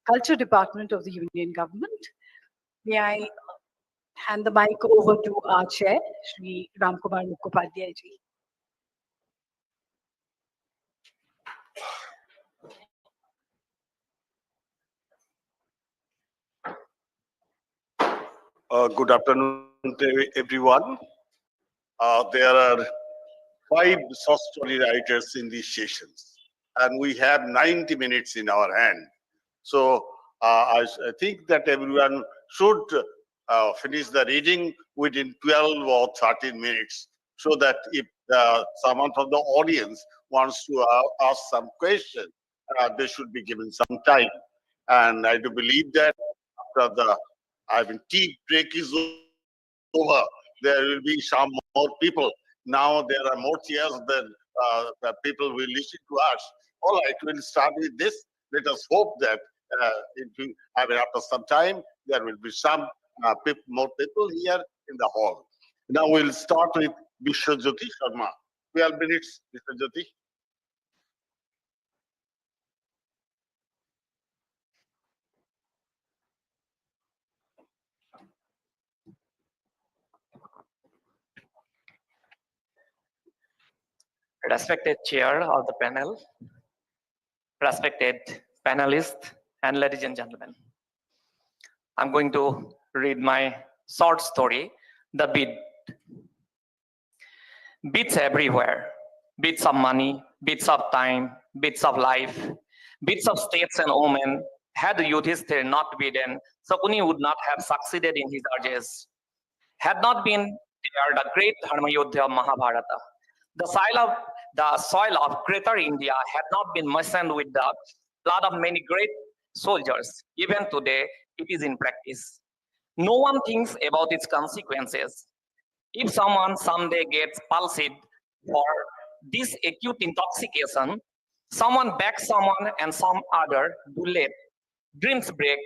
Culture Department of the Union Government. May I hand the mic over to our chair, Shri Ramkumar Mukhopadhyay ji. Good afternoon to everyone. There are 5 short story writers in these sessions, and we have 90 minutes in our hand. So I think that everyone should finish the reading within 12 or 13 minutes, so that if someone from the audience wants to ask some question, they should be given some time. And I do believe that after the tea break is over, there will be some more people. Now there are more chairs than the people will listen to us. All right, we'll start with this. Let us hope that after some time, there will be some more people here in the hall. Now we'll start with Bishwajyoti Sharma. 12 minutes, Bishwajyoti. Respected chair of the panel, respected panelists, and ladies and gentlemen. I'm going to read my short story, The Bid. Bids everywhere. Bids of money, bids of time, bids of life, bids of states and women. Had Yudhishthir not bidden, Sakuni would not have succeeded in his urges. Had not been there the great Dharma Yuddha of Mahabharata. The soil of greater India had not been moistened with the blood of many great soldiers. Even today, it is in practice. No one thinks about its consequences. If someone someday gets palsied for this acute intoxication, someone backs someone and some other do late. Dreams break,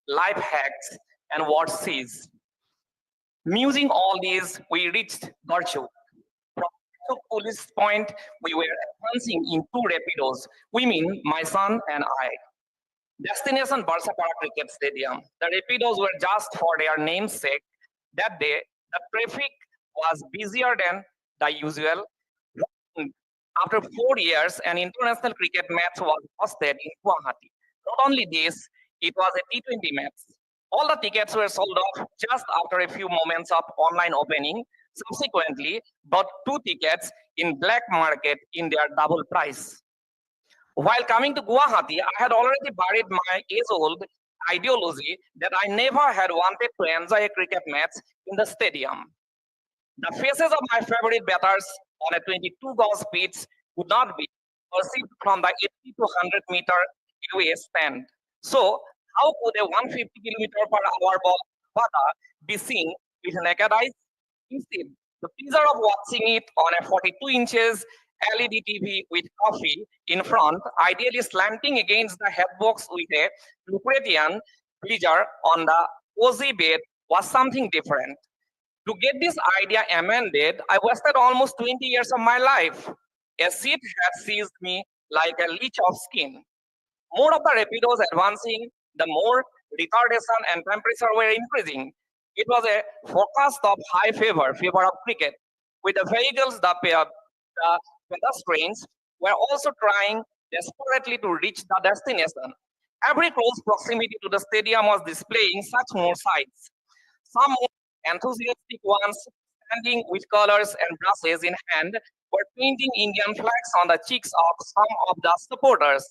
life hacks, and war cease. Musing all these, we reached Garchu. From police point, we were advancing in 2 rapidos. We mean my son and I. Destination Barsapara Cricket Stadium. The rapidos were just for their namesake. That day, the traffic was busier than the usual. After 4 years, an international cricket match was hosted in Guwahati. Not only this, it was a T20 match. All the tickets were sold off just after a few moments of online opening. Subsequently, bought 2 tickets in black market in their double price. While coming to Guwahati, I had already buried my age-old ideology that I never had wanted to enjoy a cricket match in the stadium. The faces of my favorite batters on a 22 gauge pitch would not be perceived from the 80 to 100 meter away stand. So, how could a 150 km per hour ball be seen with naked eyes? Instead, the pleasure of watching it on a 42 inches LED TV with coffee in front, ideally slanting against the headbox with a Lucretian bleacher on the cozy bed, was something different. To get this idea amended, I wasted almost 20 years of my life. A seat had seized me like a leech of skin. More of the rapidos advancing, the more retardation and temperature were increasing. It was a forecast of high favor of cricket. With the vehicles, the pedestrians were also trying desperately to reach the destination. Every close proximity to the stadium was displaying such more sights. Some more enthusiastic ones, standing with colors and brushes in hand, were painting Indian flags on the cheeks of some of the supporters.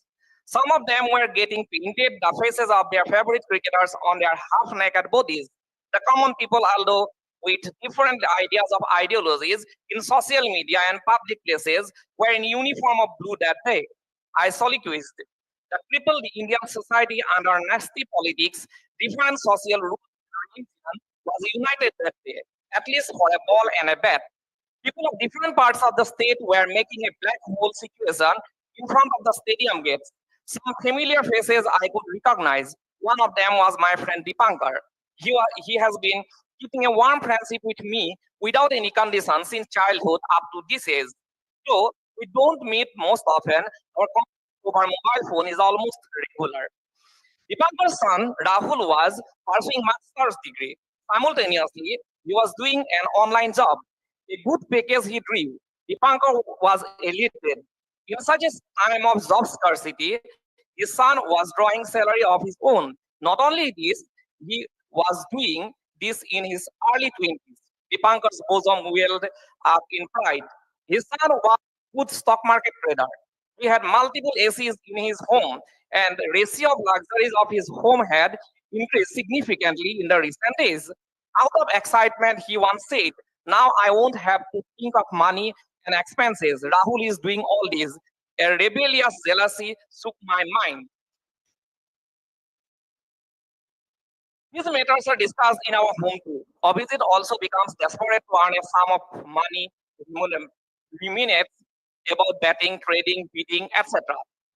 Some of them were getting painted the faces of their favorite cricketers on their half-naked bodies. The common people, although with different ideas of ideologies in social media and public places, were in uniform of blue that day. I soliloquized. The crippled Indian society under nasty politics, different social rules, and religion was united that day, at least for a ball and a bat. People of different parts of the state were making a black hole situation in front of the stadium gates. Some familiar faces I could recognize. One of them was my friend Dipankar. He has been keeping a warm friendship with me without any condition since childhood up to this age. So we don't meet most often. Our contact over mobile phone is almost regular. Dipankar's son Rahul was pursuing master's degree. Simultaneously, he was doing an online job. A good package he drew. Dipankar was elated. In such a time of job scarcity, his son was drawing salary of his own. Not only this, he was doing this in his early 20s. Dipankar's bosom welled up in pride. His son was a good stock market trader. He had multiple ACs in his home, and the ratio of luxuries of his home had increased significantly in the recent days. Out of excitement, he once said, "Now I won't have to think of money and expenses. Rahul is doing all this." A rebellious jealousy shook my mind. These matters are discussed in our home too. Abhijit also becomes desperate to earn a sum of money, ruminates about betting, trading, bidding, etc.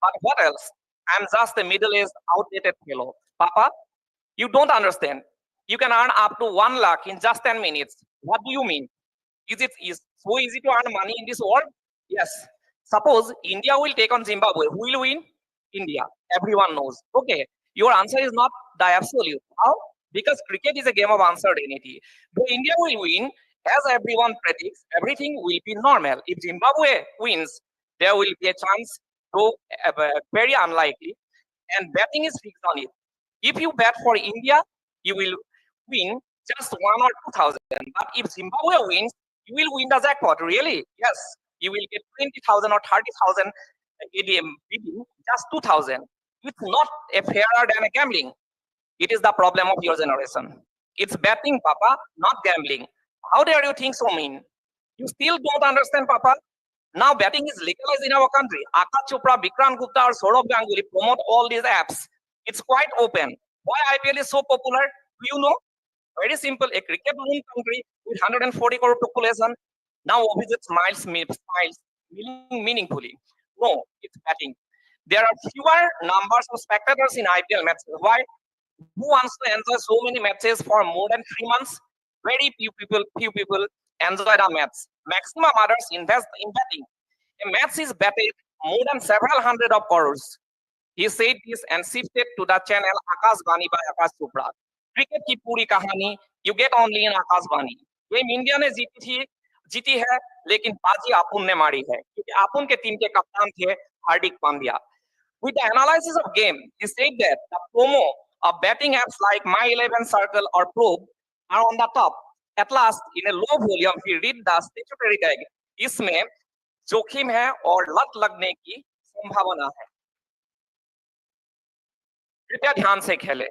But what else? I'm just a middle-aged, outdated fellow. Papa, you don't understand. You can earn up to 1 lakh in just 10 minutes. What do you mean? Is so easy to earn money in this world? Yes. Suppose India will take on Zimbabwe. Who will win? India. Everyone knows. Okay. Your answer is not the absolute. How? Because cricket is a game of uncertainty. Though India will win, as everyone predicts, everything will be normal. If Zimbabwe wins, there will be a chance, though very unlikely, and betting is fixed on it. If you bet for India, you will win just 1 or 2,000. But if Zimbabwe wins, you will win the jackpot. Really? Yes. You will get 20,000 or 30,000 ADM bidding, just 2,000. It's not a fairer than a gambling. It is the problem of your generation. It's betting, Papa, not gambling. How dare you think so mean? You still don't understand, Papa? Now betting is legalized in our country. Akash Chopra, Bikram Gupta, or Saurabh Ganguly promote all these apps. It's quite open. Why IPL is so popular? Do you know? Very simple. A cricket-run country with 140 crore population. Now Abhijit smiles meaningfully. No, it's betting. There are fewer numbers of spectators in IPL matches. Why? Who wants to enjoy so many matches for more than 3 months? Very few people enjoy the match. Maximum others invest in betting. A match is betted more than several hundred of crores. He said this and shifted to the channel Akash Bani by Akash Chopra. Cricket की पूरी कहानी you get only in Akashvani. Game India ने जीती है लेकिन बाजी आपुन ने मारी है क्योंकि आपुन के टीम के कप्तान थे Hardik Pandya. With the analysis of game, he said that the promo of betting apps like My 11 Circle or Probe are on the top. At last, in a low volume, he read the statutory tag. इसमें जोखिम है और लत लगने की संभावना है। कृपया ध्यान से खेलें।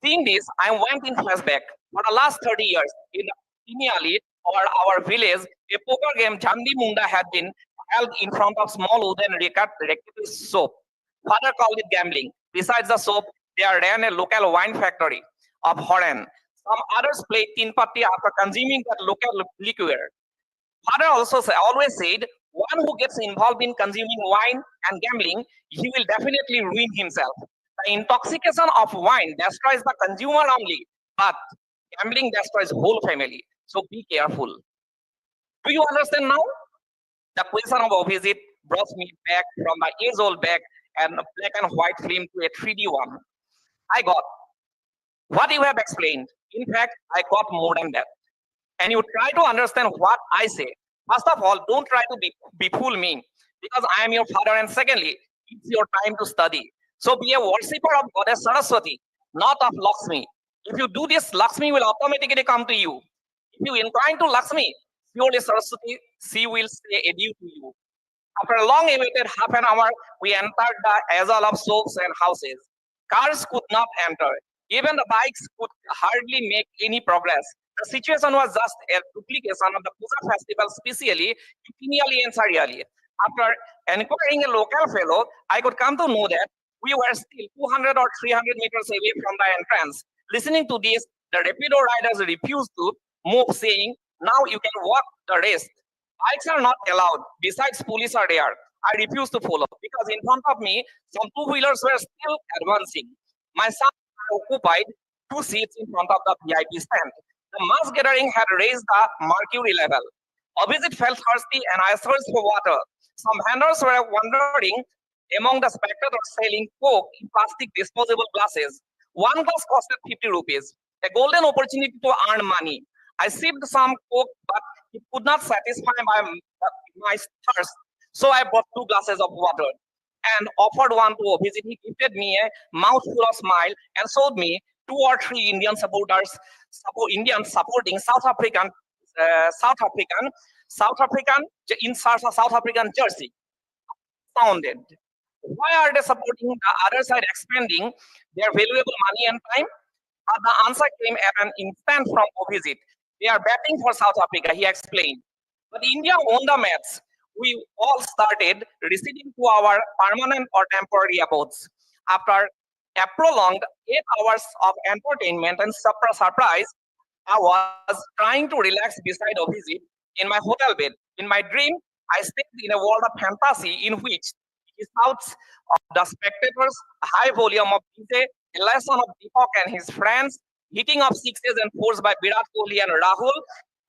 Seeing this, I went in flashback. For the last 30 years, in Tiniali or our village, a poker game, Chandi Munda, had been held in front of small wooden rectangular soap. Father called it gambling. Besides the soap, there ran a local wine factory of Horan. Some others played tin patti after consuming that local liquor. Father also always said, one who gets involved in consuming wine and gambling, he will definitely ruin himself. The intoxication of wine destroys the consumer only, but gambling destroys whole family. So be careful. Do you understand now? The question of Abhijit brought me back from my age-old back and black and white film to a 3D one. I got what you have explained. In fact, I got more than that. And you try to understand what I say. First of all, don't try to befool me because I am your father. And secondly, it's your time to study. So be a worshipper of Goddess Saraswati, not of Lakshmi. If you do this, Lakshmi will automatically come to you. If you incline to Lakshmi, surely Saraswati, she will say adieu to you. After a long awaited half an hour, we entered the azal of shops and houses. Cars could not enter. Even the bikes could hardly make any progress. The situation was just a duplication of the Puja festival, specially Tiniali and Sariali. After inquiring a local fellow, I could come to know that we were still 200 or 300 meters away from the entrance. Listening to this, the Rapido riders refused to move, saying, now you can walk the rest. Bikes are not allowed. Besides, police are there. I refused to follow because in front of me, some two-wheelers were still advancing. My son occupied 2 seats in front of the VIP stand. The mass gathering had raised the mercury level. Abhijit felt thirsty and I searched for water. Some vendors were wondering Among the spectators selling Coke in plastic disposable glasses, one glass costed 50 rupees, a golden opportunity to earn money. I sipped some Coke, but it could not satisfy my thirst, so I bought 2 glasses of water and offered one to a visit. He gifted me a mouthful of smile and showed me 2 or 3 Indians supporting South African in South African jersey. Sounded. Why are they supporting the other side expending their valuable money and time? The answer came at an instant from visit. They are batting for South Africa, he explained. But India won the match. We all started receding to our permanent or temporary abodes. After a prolonged 8 hours of entertainment and surprise, I was trying to relax beside a visit in my hotel bed. In my dream, I stepped in a world of fantasy in which the shouts of the spectators, a high volume of DJ, a lesson of Deepak and his friends, hitting of sixes and fours by Virat Kohli and Rahul,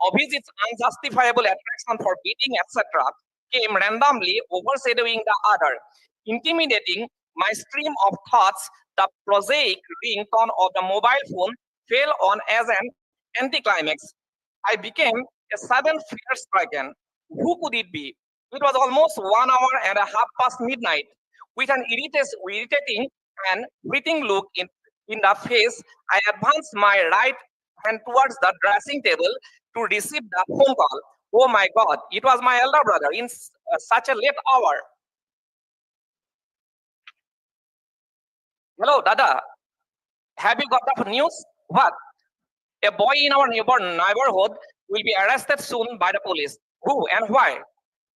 Abhijit's unjustifiable attraction for beating, etc., came randomly overshadowing the other, intimidating my stream of thoughts. The prosaic ringtone of the mobile phone fell on as an anticlimax. I became a sudden fear stricken. Who could it be? It was almost 1 hour and a half past midnight. With an irritating and fleeting look in the face, I advanced my right hand towards the dressing table to receive the phone call. Oh my God, it was my elder brother in such a late hour. Hello, Dada. Have you got the news? What? A boy in our neighborhood will be arrested soon by the police. Who and why?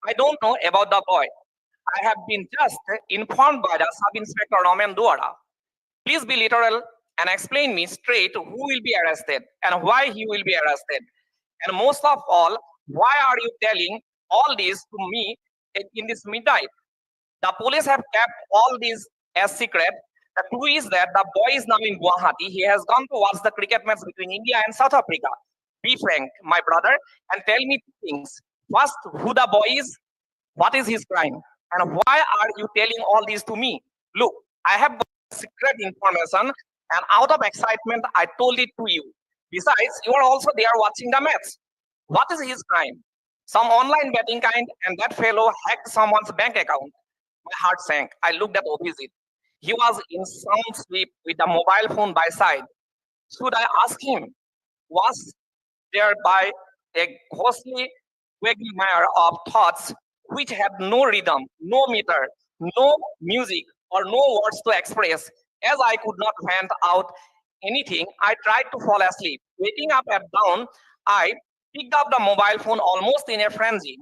I don't know about the boy. I have been just informed by the sub-inspector Raman Duara. Please be literal and explain me straight who will be arrested and why he will be arrested. And most of all, why are you telling all this to me in this midnight? The police have kept all this as secret. The clue is that the boy is now in Guwahati. He has gone to watch the cricket match between India and South Africa. Be frank, my brother, and tell me 2 things. First, who the boy is, what is his crime, and why are you telling all this to me? Look, I have got secret information, and out of excitement, I told it to you. Besides, you are also there watching the match. What is his crime? Some online betting kind, and that fellow hacked someone's bank account. My heart sank. I looked at Abhijit. He was in sound sleep with the mobile phone by side. Should I ask him? Was there by a ghostly quagmire of thoughts which had no rhythm, no meter, no music, or no words to express? As I could not vent out anything, I tried to fall asleep. Waking up at dawn, I picked up the mobile phone almost in a frenzy.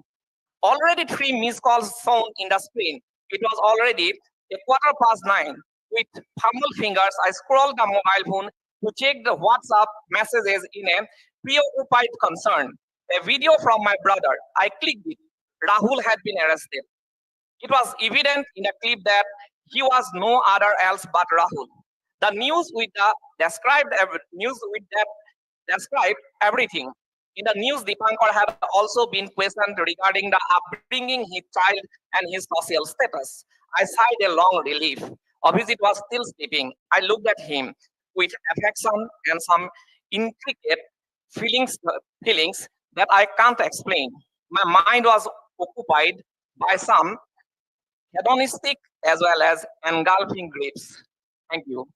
Already 3 missed calls shown in the screen. It was already a 9:15. With humble fingers, I scrolled the mobile phone to check the WhatsApp messages in a preoccupied concern. A video from my brother. I clicked it. Rahul had been arrested. It was evident in the clip that he was no other else but Rahul. The news with that described everything. In the news, Dipankar had also been questioned regarding the upbringing his child and his social status. I sighed a long relief. Abhijit was still sleeping. I looked at him with affection and some intricate feelings that I can't explain. My mind was occupied by some hedonistic as well as engulfing griefs. Thank you.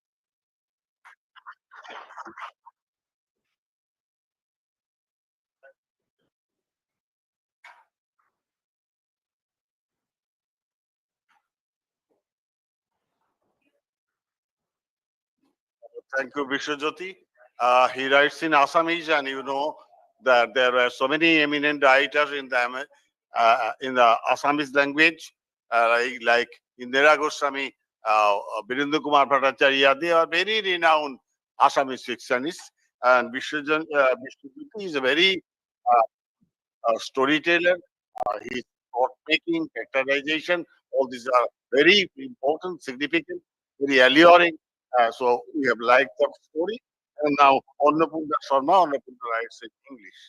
Thank you, Bishwajyoti. He writes in Assamese, and you know that there are so many eminent writers in the Assamese language, like Indira Goswami, Birendra Kumar Bhattacharya. They are very renowned Assamese fictionists, and Bishwajyoti is a very storyteller. His thought making, characterization, all these are very important, significant, very alluring. So we have liked that story. And now Annapurna Sharma, Annapurna writes in English.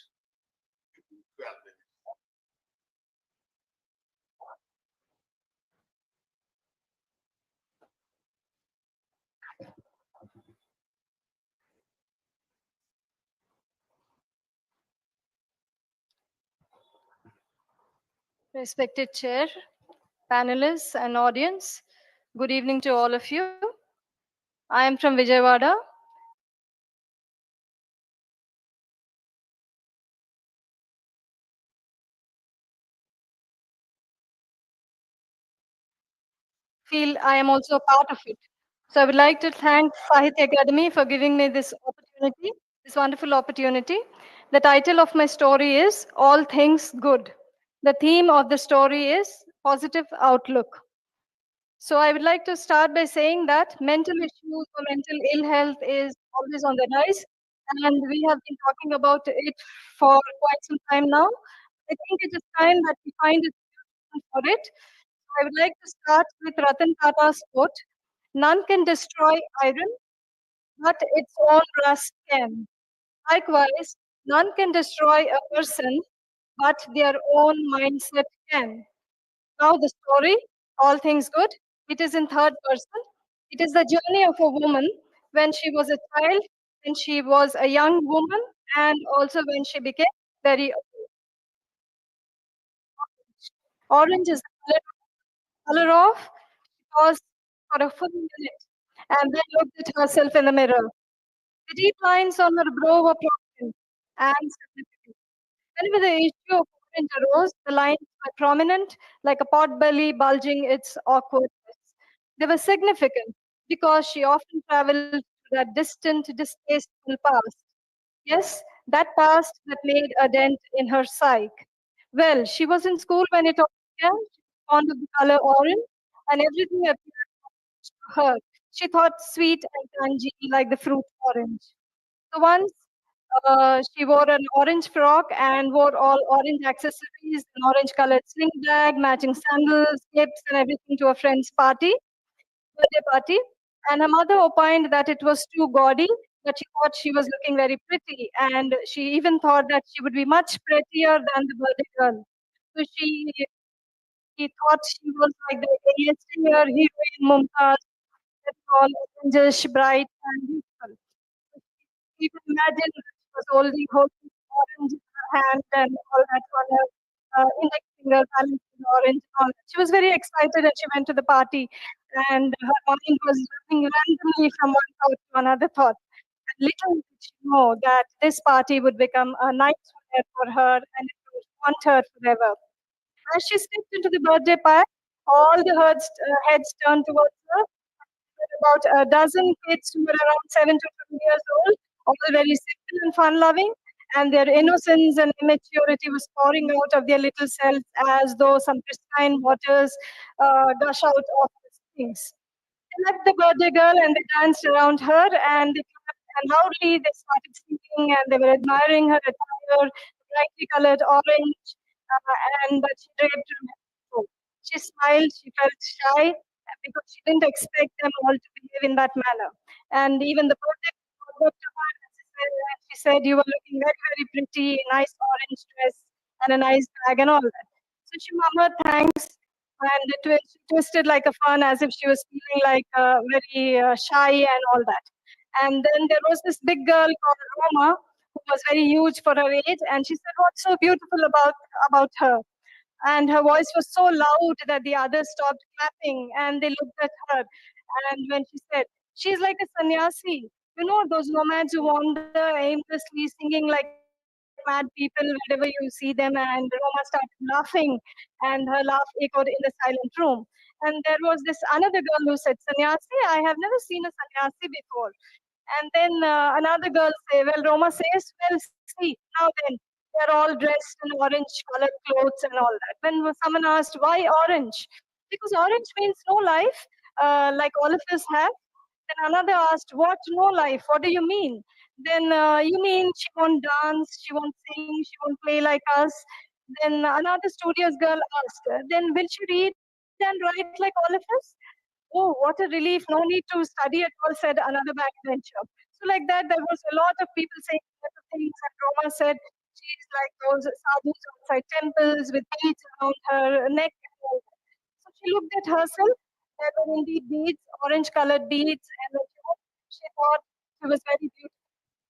Respected Chair, panelists, and audience, good evening to all of you. I am from Vijayawada. Feel I am also a part of it. So I would like to thank Sahitya Akademi for giving me this opportunity, this wonderful opportunity. The title of my story is All Things Good. The theme of the story is Positive Outlook. So I would like to start by saying that mental issues or mental ill health is always on the rise, and we have been talking about it for quite some time now. I think it is time that we find a solution for it. I would like to start with Ratan Tata's quote: "None can destroy iron, but its own rust can." Likewise, none can destroy a person, but their own mindset can. Now, the story, All Things Good, it is in third person. It is the journey of a woman when she was a child, when she was a young woman, and also when she became very old. Orange is the color of, she paused for a full minute and then looked at herself in the mirror. The deep lines on her brow were prominent and significant. Whenever the issue of orange arose, the lines were prominent, like a pot belly bulging its awkwardness. They were significant because she often traveled to that distant, distasteful past. Yes, that past that made a dent in her psyche. Well, she was in school when it all began. She was fond of the color orange, and everything appeared orange to her. She thought sweet and tangy like the fruit orange. So once she wore an orange frock and wore all orange accessories, an orange colored sling bag, matching sandals, clips, and everything to a friend's birthday party. And her mother opined that it was too gaudy, but she thought she was looking very pretty. And she even thought that she would be much prettier than the birthday girl. So he thought she was like the A-list heroine Mumtaz, that's all orangish, bright, and beautiful. You can imagine that she was holding orange in her hand and all that on her index finger, balancing orange and all that. She was very excited and she went to the party and her mind was running randomly from one thought to another thought. And little did she know that this party would become a nightmare for her and it would haunt her forever. As she stepped into the birthday pie, all the heads turned towards her. About a dozen kids who were around 7 to 12 years old, all very simple and fun-loving, and their innocence and immaturity was pouring out of their little selves as though some pristine waters gush out of the springs. They left the birthday girl and they danced around her and they clapped and loudly they started singing and they were admiring her attire, brightly colored orange, and that she draped from head to toe. She smiled, she felt shy because she didn't expect them all to behave in that manner. And even the birthday girl looked to her and she said, "You were looking very, very pretty, nice orange dress and a nice bag and all that." So she murmured thanks and she twisted like a fern as if she was feeling like very shy and all that. And then there was this big girl called Roma who was very huge for her age, and she said, "What's so beautiful about her?" And her voice was so loud that the others stopped clapping and they looked at her. And when she said, "She's like a sannyasi, you know, those nomads who wander aimlessly singing like mad people wherever you see them." And Roma started laughing, and her laugh echoed in the silent room. And there was this another girl who said, "Sannyasi, I have never seen a sannyasi before." And then another girl say, well, Roma says, "Well, see, now then, they're all dressed in orange colored clothes and all that." When someone asked, "Why orange?" "Because orange means no life, like all of us have." Then another asked, "What no life? What do you mean?" Then you mean she won't dance, she won't sing, she won't play like us. Then another studious girl asked, "Then will she read and write like all of us?" "Oh, what a relief. No need to study at all," said another backbencher. So like that, there was a lot of people saying lots of things. And Roma said she's like those sadhus outside temples with beads around her neck and all that. So she looked at herself. There were indeed beads, orange-colored beads, and when she thought she was very beautiful.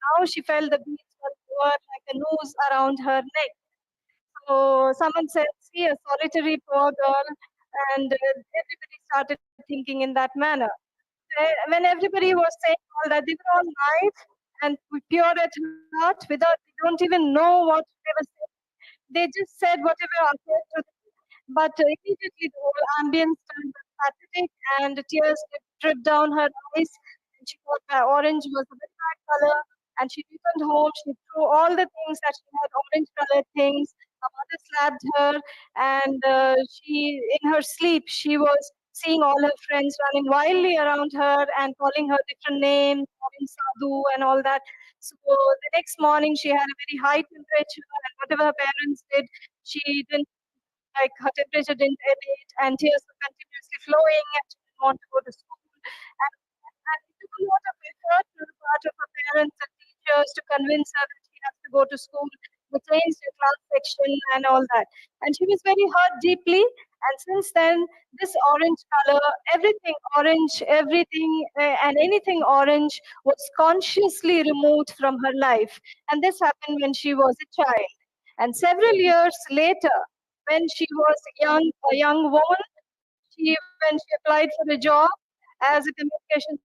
Now she felt the beads were like a noose around her neck. So someone said, see, a solitary poor girl, and everybody started thinking in that manner. When everybody was saying all that, they were all nice and pure at heart, without, they don't even know what they were saying. They just said whatever occurred to them. But immediately the whole ambience turned pathetic and tears dripped down her eyes. And she thought that orange was a very bad color. And she returned home. She threw all the things that she had, orange colored things. Her mother slapped her. And she, in her sleep, she was seeing all her friends running wildly around her and calling her different names, calling Sadhu and all that. So the next morning, she had a very high temperature, and whatever her parents did, she didn't, like, her temperature didn't abate, and tears were continuously flowing, and she didn't want to go to school. And it took a lot of effort on the part of her parents and teachers to convince her that she has to go to school. They changed the class section and all that. And she was very hurt deeply. And since then, this orange color, everything orange, everything and anything orange was consciously removed from her life. And this happened when she was a child. And several years later, when she was a young woman, when she applied for a job as a communications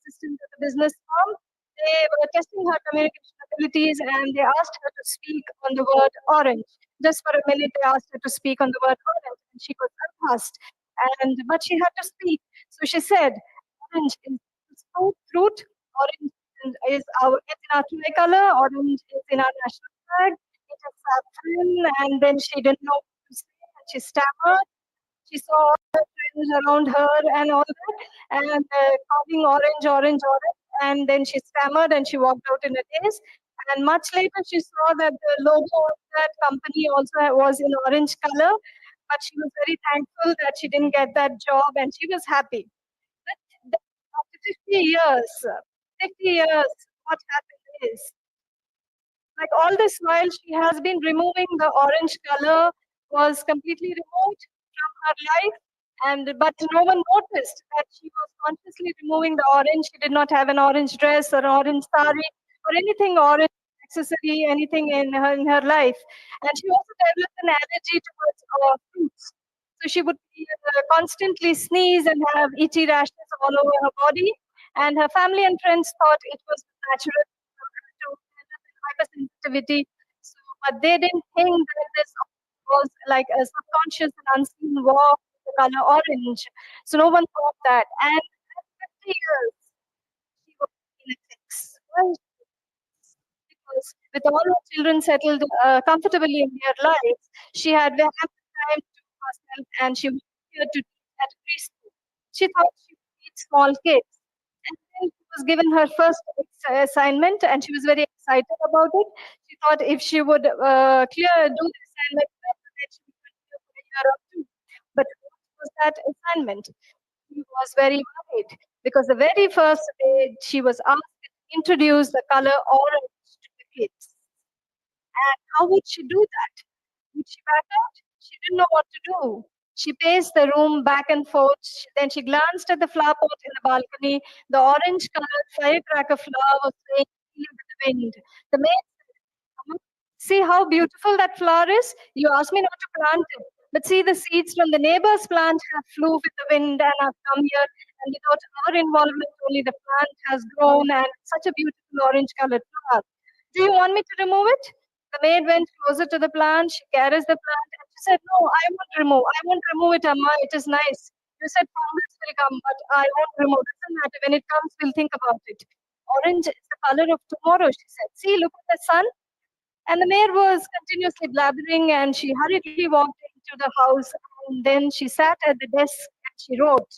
assistant at a business firm, they were testing her communication abilities and they asked her to speak on the word orange. Just for a minute, they asked her to speak on the word orange, and she was unfast. But she had to speak. So she said, "Orange is fruit. Orange is it's in our tricolor. Orange is in our national flag. It is saffron." And then she didn't know what to say, and she stammered. She saw all her friends around her and all that, and calling orange, orange, orange. And then she stammered and she walked out in a daze. And much later, she saw that the logo of that company also was in orange color. But she was very thankful that she didn't get that job, and she was happy. But after 50 years, what happened is, like, all this while she has been removing the orange color, was completely removed from her life, and but no one noticed that she was consciously removing the orange. She did not have an orange dress or orange sari or anything orange accessory, anything in her life. And she also developed an allergy towards fruits. So she would constantly sneeze and have itchy rashes all over her body. And her family and friends thought it was natural to hypersensitivity. So, but they didn't think that this was like a subconscious and unseen war with the color orange. So no one thought that. And at 50 years, she was in a fix. Why? Because with all her children settled comfortably in their lives, she had ample time to herself, and she was here to teach at preschool. She thought she would teach small kids. And then she was given her first assignment, and she was very excited about it. She thought if she would do the assignment, then she would continue for a year or two. But what was that assignment? She was very worried because the very first day she was asked to introduce the color orange to the kids. And how would she do that? Would she back out? She didn't know what to do. She paced the room back and forth. Then she glanced at the flower pot in the balcony. The orange colored firecracker flower was swaying with the wind. The maid said, "Amma, see how beautiful that flower is? You asked me not to plant it. But see, the seeds from the neighbor's plant have flew with the wind and have come here. And without our involvement, only the plant has grown and such a beautiful orange colored flower. Do you want me to remove it?" The maid went closer to the plant. She carries the plant and she said, "No, I won't remove. I won't remove it, Amma. It is nice. You said fungus will come, but I won't remove. Doesn't matter. When it comes, we'll think about it. Orange is the color of tomorrow," she said. "See, look at the sun." And the maid was continuously blabbering, and she hurriedly walked into the house. And then she sat at the desk and she wrote,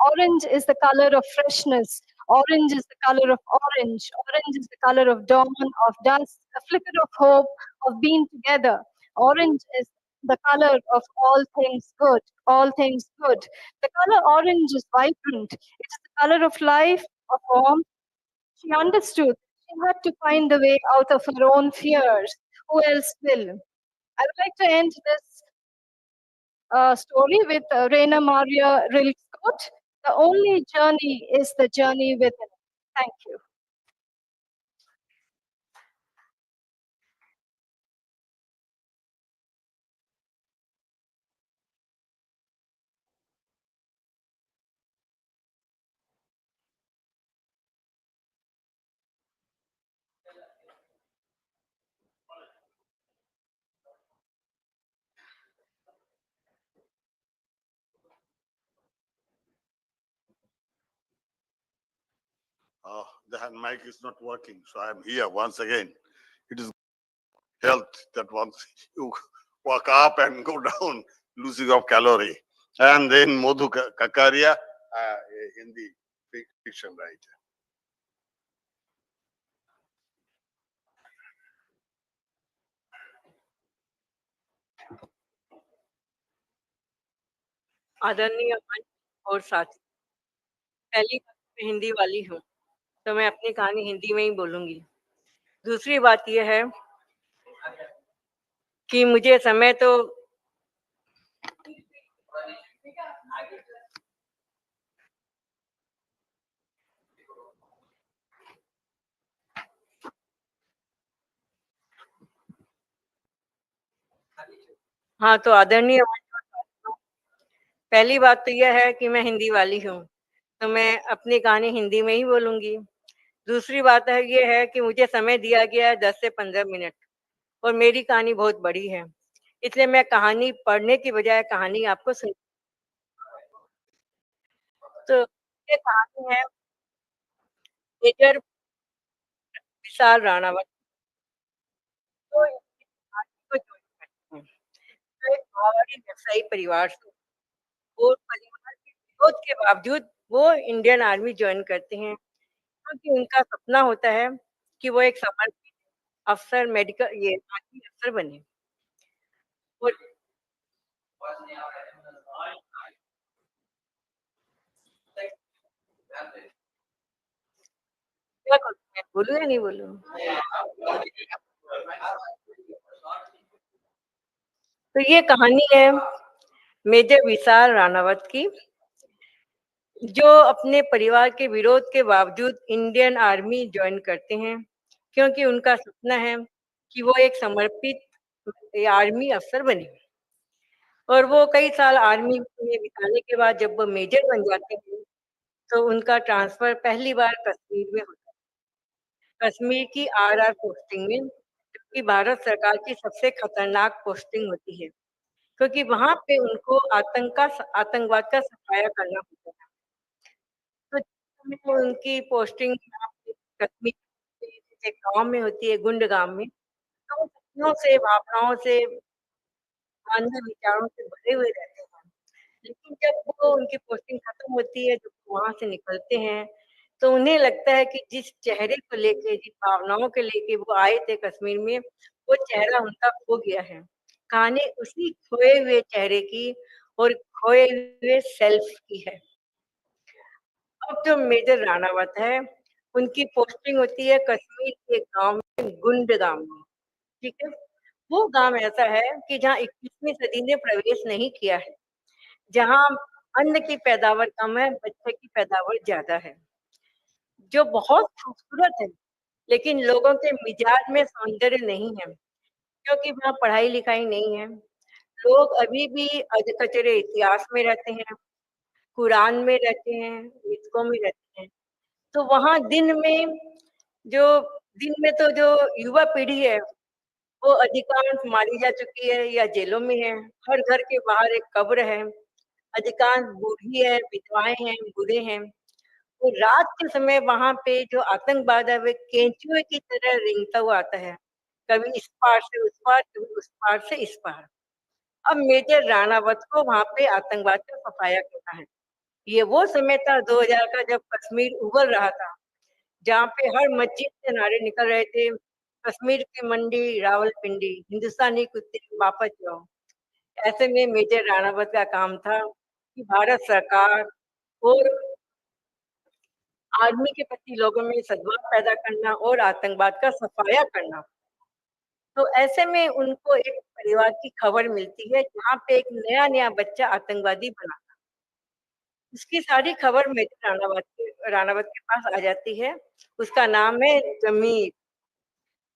"Orange is the color of freshness. Orange is the color of orange. Orange is the color of dawn, of dusk, a flicker of hope, of being together. Orange is the color of all things good, all things good. The color orange is vibrant. It is the color of life, of warmth." She understood she had to find the way out of her own fears. Who else will? I would like to end this story with Rainer Maria Rilke's quote, "The only journey is the journey within." Thank you. The mic is not working, so I am here once again. It is health that once you walk up and go down, losing of calorie. And then Madhu Kakaria, a Hindi fiction writer. आदरणीय मंच और साथी, पहली बात मैं हिंदी वाली हूँ, तो मैं अपनी कहानी हिंदी में ही बोलूंगी। दूसरी बात यह है कि मुझे समय तो हाँ, तो आदरणीय मंच और साथियों, पहली बात तो यह है कि मैं हिंदी वाली हूँ, तो मैं अपनी कहानी हिंदी में ही बोलूंगी। दूसरी बात है ये है कि मुझे समय दिया गया है 10 से 15 मिनट और मेरी कहानी बहुत बड़ी है, इसलिए मैं कहानी पढ़ने की बजाय कहानी आपको सुन। तो ये कहानी है मेजर विशाल राणावत तो को ज्वाइन करते हैं। तो एक मारवाड़ी व्यवसायी परिवार से और परिवार के विरोध के बावजूद वो इंडियन आर्मी ज्वाइन करते हैं, क्योंकि उनका सपना होता है कि वो एक समर्पित अफसर मेडिकल ये आर्मी अफसर बने। और क्या करूं मैं, बोलूं या नहीं बोलूं? तो ये कहानी है मेजर विशाल राणावत की, जो अपने परिवार के विरोध के बावजूद इंडियन आर्मी ज्वाइन करते हैं, क्योंकि उनका सपना है कि वो एक समर्पित आर्मी अफसर बने। और वो कई साल आर्मी में बिताने के बाद जब वो मेजर बन जाते हैं, तो उनका ट्रांसफर पहली बार कश्मीर में होता है। कश्मीर की आरआर पोस्टिंग में, जो कि भारत सरकार की सबसे खतरनाक पोस्टिंग होती है, क्योंकि वहां पे उनको आतंकवाद का सफाया करना होता है। तो जिस समय उनकी पोस्टिंग यहाँ पे कश्मीर के एक गाँव में होती है, गुंड गाँव में, तो वो सपनों से, भावनाओं से, मानवीय विचारों से भरे हुए रहते हैं। लेकिन जब वो उनकी पोस्टिंग खत्म होती है, जब वो वहाँ से निकलते हैं, तो उन्हें लगता है कि जिस चेहरे को लेके, जिस भावनाओं को लेके वो आए थे कश्मीर में, वो चेहरा उनका खो गया है। कहानी उसी खोए हुए चेहरे की और खोए हुए सेल्फ की है। अब जो मेजर राणावत है, उनकी पोस्टिंग होती है कश्मीर के गांव में, गुंड गांव में, ठीक है। वो गांव ऐसा है कि जहाँ 21वीं सदी ने प्रवेश नहीं किया है, जहाँ अन्न की पैदावार कम है, बच्चे की पैदावार ज्यादा है, जो बहुत खूबसूरत है, लेकिन लोगों के मिजाज में सौंदर्य नहीं है, क्योंकि वहाँ पढ़ाई लिखाई नहीं है। लोग अभी भी अधकचरे इतिहास में रहते हैं, कुरान में रहते हैं, मिथकों में रहते हैं। तो वहाँ जो दिन में तो जो युवा पीढ़ी है, वो अधिकांश मारी जा चुकी है या जेलों में है। हर घर के बाहर एक कब्र है। अधिकांश बूढ़ी है, विधवाएं हैं, बूढ़े हैं। तो रात के समय वहां पे जो आतंकवाद है, वे केंचुए की तरह रेंगता हुआ आता है, कभी इस पार से उस पार, कभी उस पार से इस पार। अब मेजर राणावत को वहां पे आतंकवाद का सफाया करना है। ये वो समय था 2000 का, जब कश्मीर उबल रहा था, जहाँ पे हर मस्जिद से नारे निकल रहे थे, कश्मीर की मंडी रावलपिंडी, हिंदुस्तानी कुत्ते वापस जाओ। ऐसे में मेजर राणावत का काम था कि भारत सरकार और आर्मी के प्रति लोगों में सद्भाव पैदा करना और आतंकवाद का सफाया करना। तो ऐसे में उनको एक परिवार की खबर मिलती है, जहाँ पे एक नया नया बच्चा आतंकवादी बना। उसकी सारी खबर मेजर राणावत के पास आ जाती है। उसका नाम है जमीर।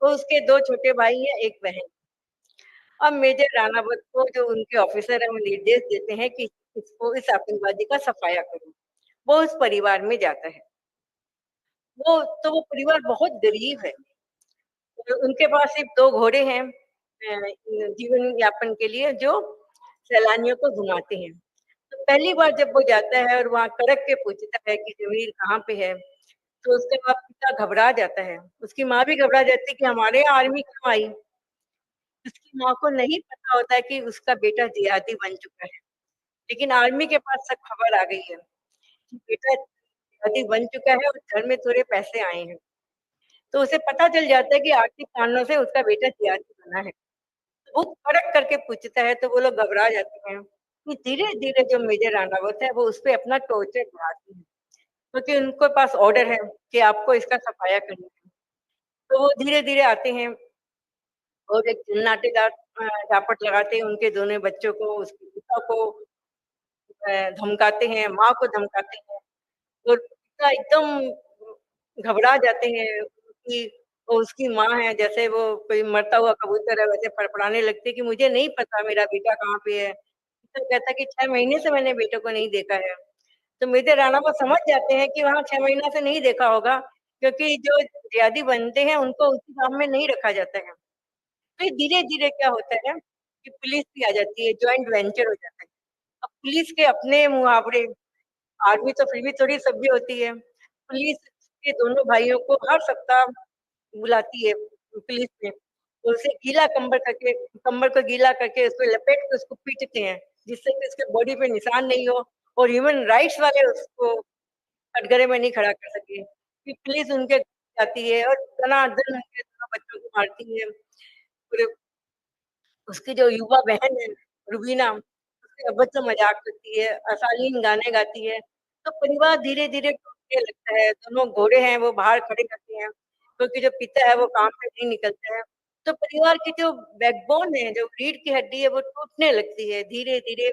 तो उसके 2 छोटे भाई हैं, 1 बहन। अब मेजर राणावत को जो उनके ऑफिसर हैं, वो निर्देश देते हैं कि इस आतंकवादी का सफाया करो। वो उस परिवार में जाता है। वो परिवार बहुत गरीब है। तो उनके पास सिर्फ 2 घोड़े हैं जीवन यापन के लिए, जो सैलानियों को घुमाते हैं। तो पहली बार जब वो जाता है और वहाँ कड़क के पूछता है कि जमीर कहाँ पे है, तो उसके बाद पिता घबरा जाता है, उसकी माँ भी घबरा जाती है कि हमारे यहाँ आर्मी क्यों आई। उसकी माँ को नहीं पता होता है कि उसका बेटा जिहादी बन चुका है, लेकिन आर्मी के पास सब खबर आ गई है कि बेटा जिहादी बन चुका है और घर में थोड़े पैसे आए हैं। तो उसे पता चल जाता है कि आर्थिक कारणों से उसका बेटा जिहादी बना है। तो वो फर्क करके पूछता है, तो वो लोग घबरा जाते हैं कि धीरे धीरे जो मेजर राणावत है वो उस पर अपना टॉर्चर बढ़ाते हैं, क्योंकि उनके पास ऑर्डर है कि आपको इसका सफाया करना है। तो वो धीरे धीरे आते हैं और एक नाटेदार झापट लगाते हैं उनके दोनों बच्चों को, उसके पिता को धमकाते हैं, माँ को धमकाते हैं। और पिता एकदम घबरा जाते हैं कि वो उसकी माँ है, जैसे वो कोई मरता हुआ कबूतर है वैसे फड़फड़ाने लगते कि मुझे नहीं पता मेरा बेटा कहाँ पे है। पिता कहता कि 6 महीने से मैंने बेटे को नहीं देखा है। तो मेजर राणा को समझ जाते हैं कि वहाँ 6 महीना से नहीं देखा होगा, क्योंकि जो जिहादी बनते हैं उनको उसी काम में नहीं रखा जाता है। फिर धीरे-धीरे क्या होता है कि पुलिस भी आ जाती है, जॉइंट वेंचर हो जाता है। अब पुलिस के अपने मुहावरे, आर्मी तो फिर भी थोड़ी सभ्य होती है। पुलिस के दोनों भाइयों को हर सप्ताह बुलाती है पुलिस में। तो उसे गीला कंबल को गीला करके उसको लपेट के उसको पीटते हैं, जिससे कि उसके बॉडी पे निशान नहीं हो और ह्यूमन राइट्स वाले उसको कटघरे में नहीं खड़ा कर सके। फिर पुलिस उनके जाती है और दनादन उनके दोनों बच्चों को मारती है। पूरे उसकी जो युवा बहन है रुबीना, उससे अभद्र मजाक करती है, अशालीन गाने गाती है। तो परिवार धीरे-धीरे टूटने लगता है। दोनों घोड़े हैं वो बाहर खड़े रहते हैं, क्योंकि जो पिता है वो काम पे नहीं निकलता है। तो परिवार की जो बैकबोन है, जो रीढ़ की हड्डी है वो टूटने लगती है धीरे-धीरे।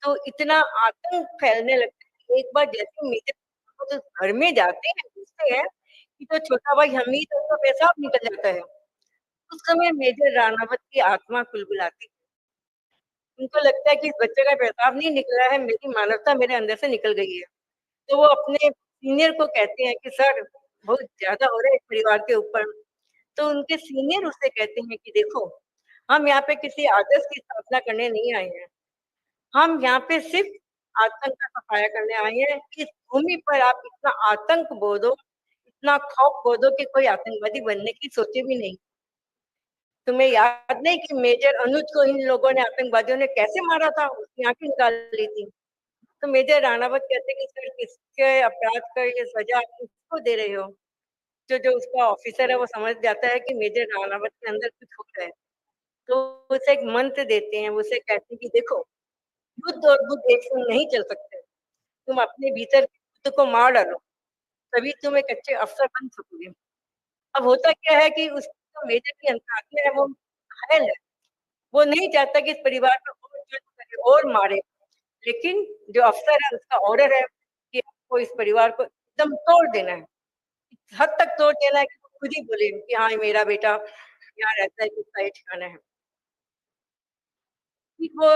तो इतना आतंक फैलने लगता है कि एक बार जैसे मेरे तो घर में जाते हैं, घुसते हैं कि जो छोटा भाई हमीद है उसका पेशाब निकल जाता है। उस समय मेजर राणावत की आत्मा कुलकुलाती है। उनको लगता है कि इस बच्चे का पेशाब नहीं निकला है, मेरी मानवता मेरे अंदर से निकल गई है। तो वो अपने सीनियर को कहते हैं कि सर बहुत ज़्यादा हो रहा है इस परिवार के ऊपर। तो उनके सीनियर उससे कहते हैं कि देखो, हम यहाँ पे किसी आदर्श की स्थापना करने नहीं आए हैं। हम यहाँ पे सिर्फ आतंक का सफाया करने आए हैं। इस भूमि पर आप इतना आतंक बो दो, इतना खौफ बो दो कि कोई आतंकवादी बनने की सोचे भी नहीं। तुम्हें याद नहीं कि मेजर अनुज को इन लोगों ने आतंकवादियों ने कैसे मारा था? उसकी आँखें निकाल ली थी। तो मेजर राणावत कहते हैं कि सर किसके अपराध का ये सजा आप किसको दे रहे हो? जो उसका ऑफिसर है वो समझ जाता है कि मेजर राणावत के अंदर कुछ हो रहा है। तो उसे एक मंत्र देते हैं, वो उसे कहते हैं कि देखो, युद्ध और बुद्ध एक संग नहीं चल सकते। तुम अपने भीतर खुद को मार डालो, तभी तुम एक अच्छे अफसर बन सकोगे। अब होता क्या है कि उस जो मेजर की अंतरात्मा है वो घायल है। वो नहीं चाहता कि इस परिवार पे और जुल्म करे और मारे, लेकिन जो अफसर है उसका ऑर्डर है कि आपको इस परिवार को एकदम तोड़ देना है। इस हद तक तोड़ देना है कि वो खुद ही बोले कि हाँ, ये मेरा बेटा यहाँ रहता है, किसका ये ठिकाना है। फिर वो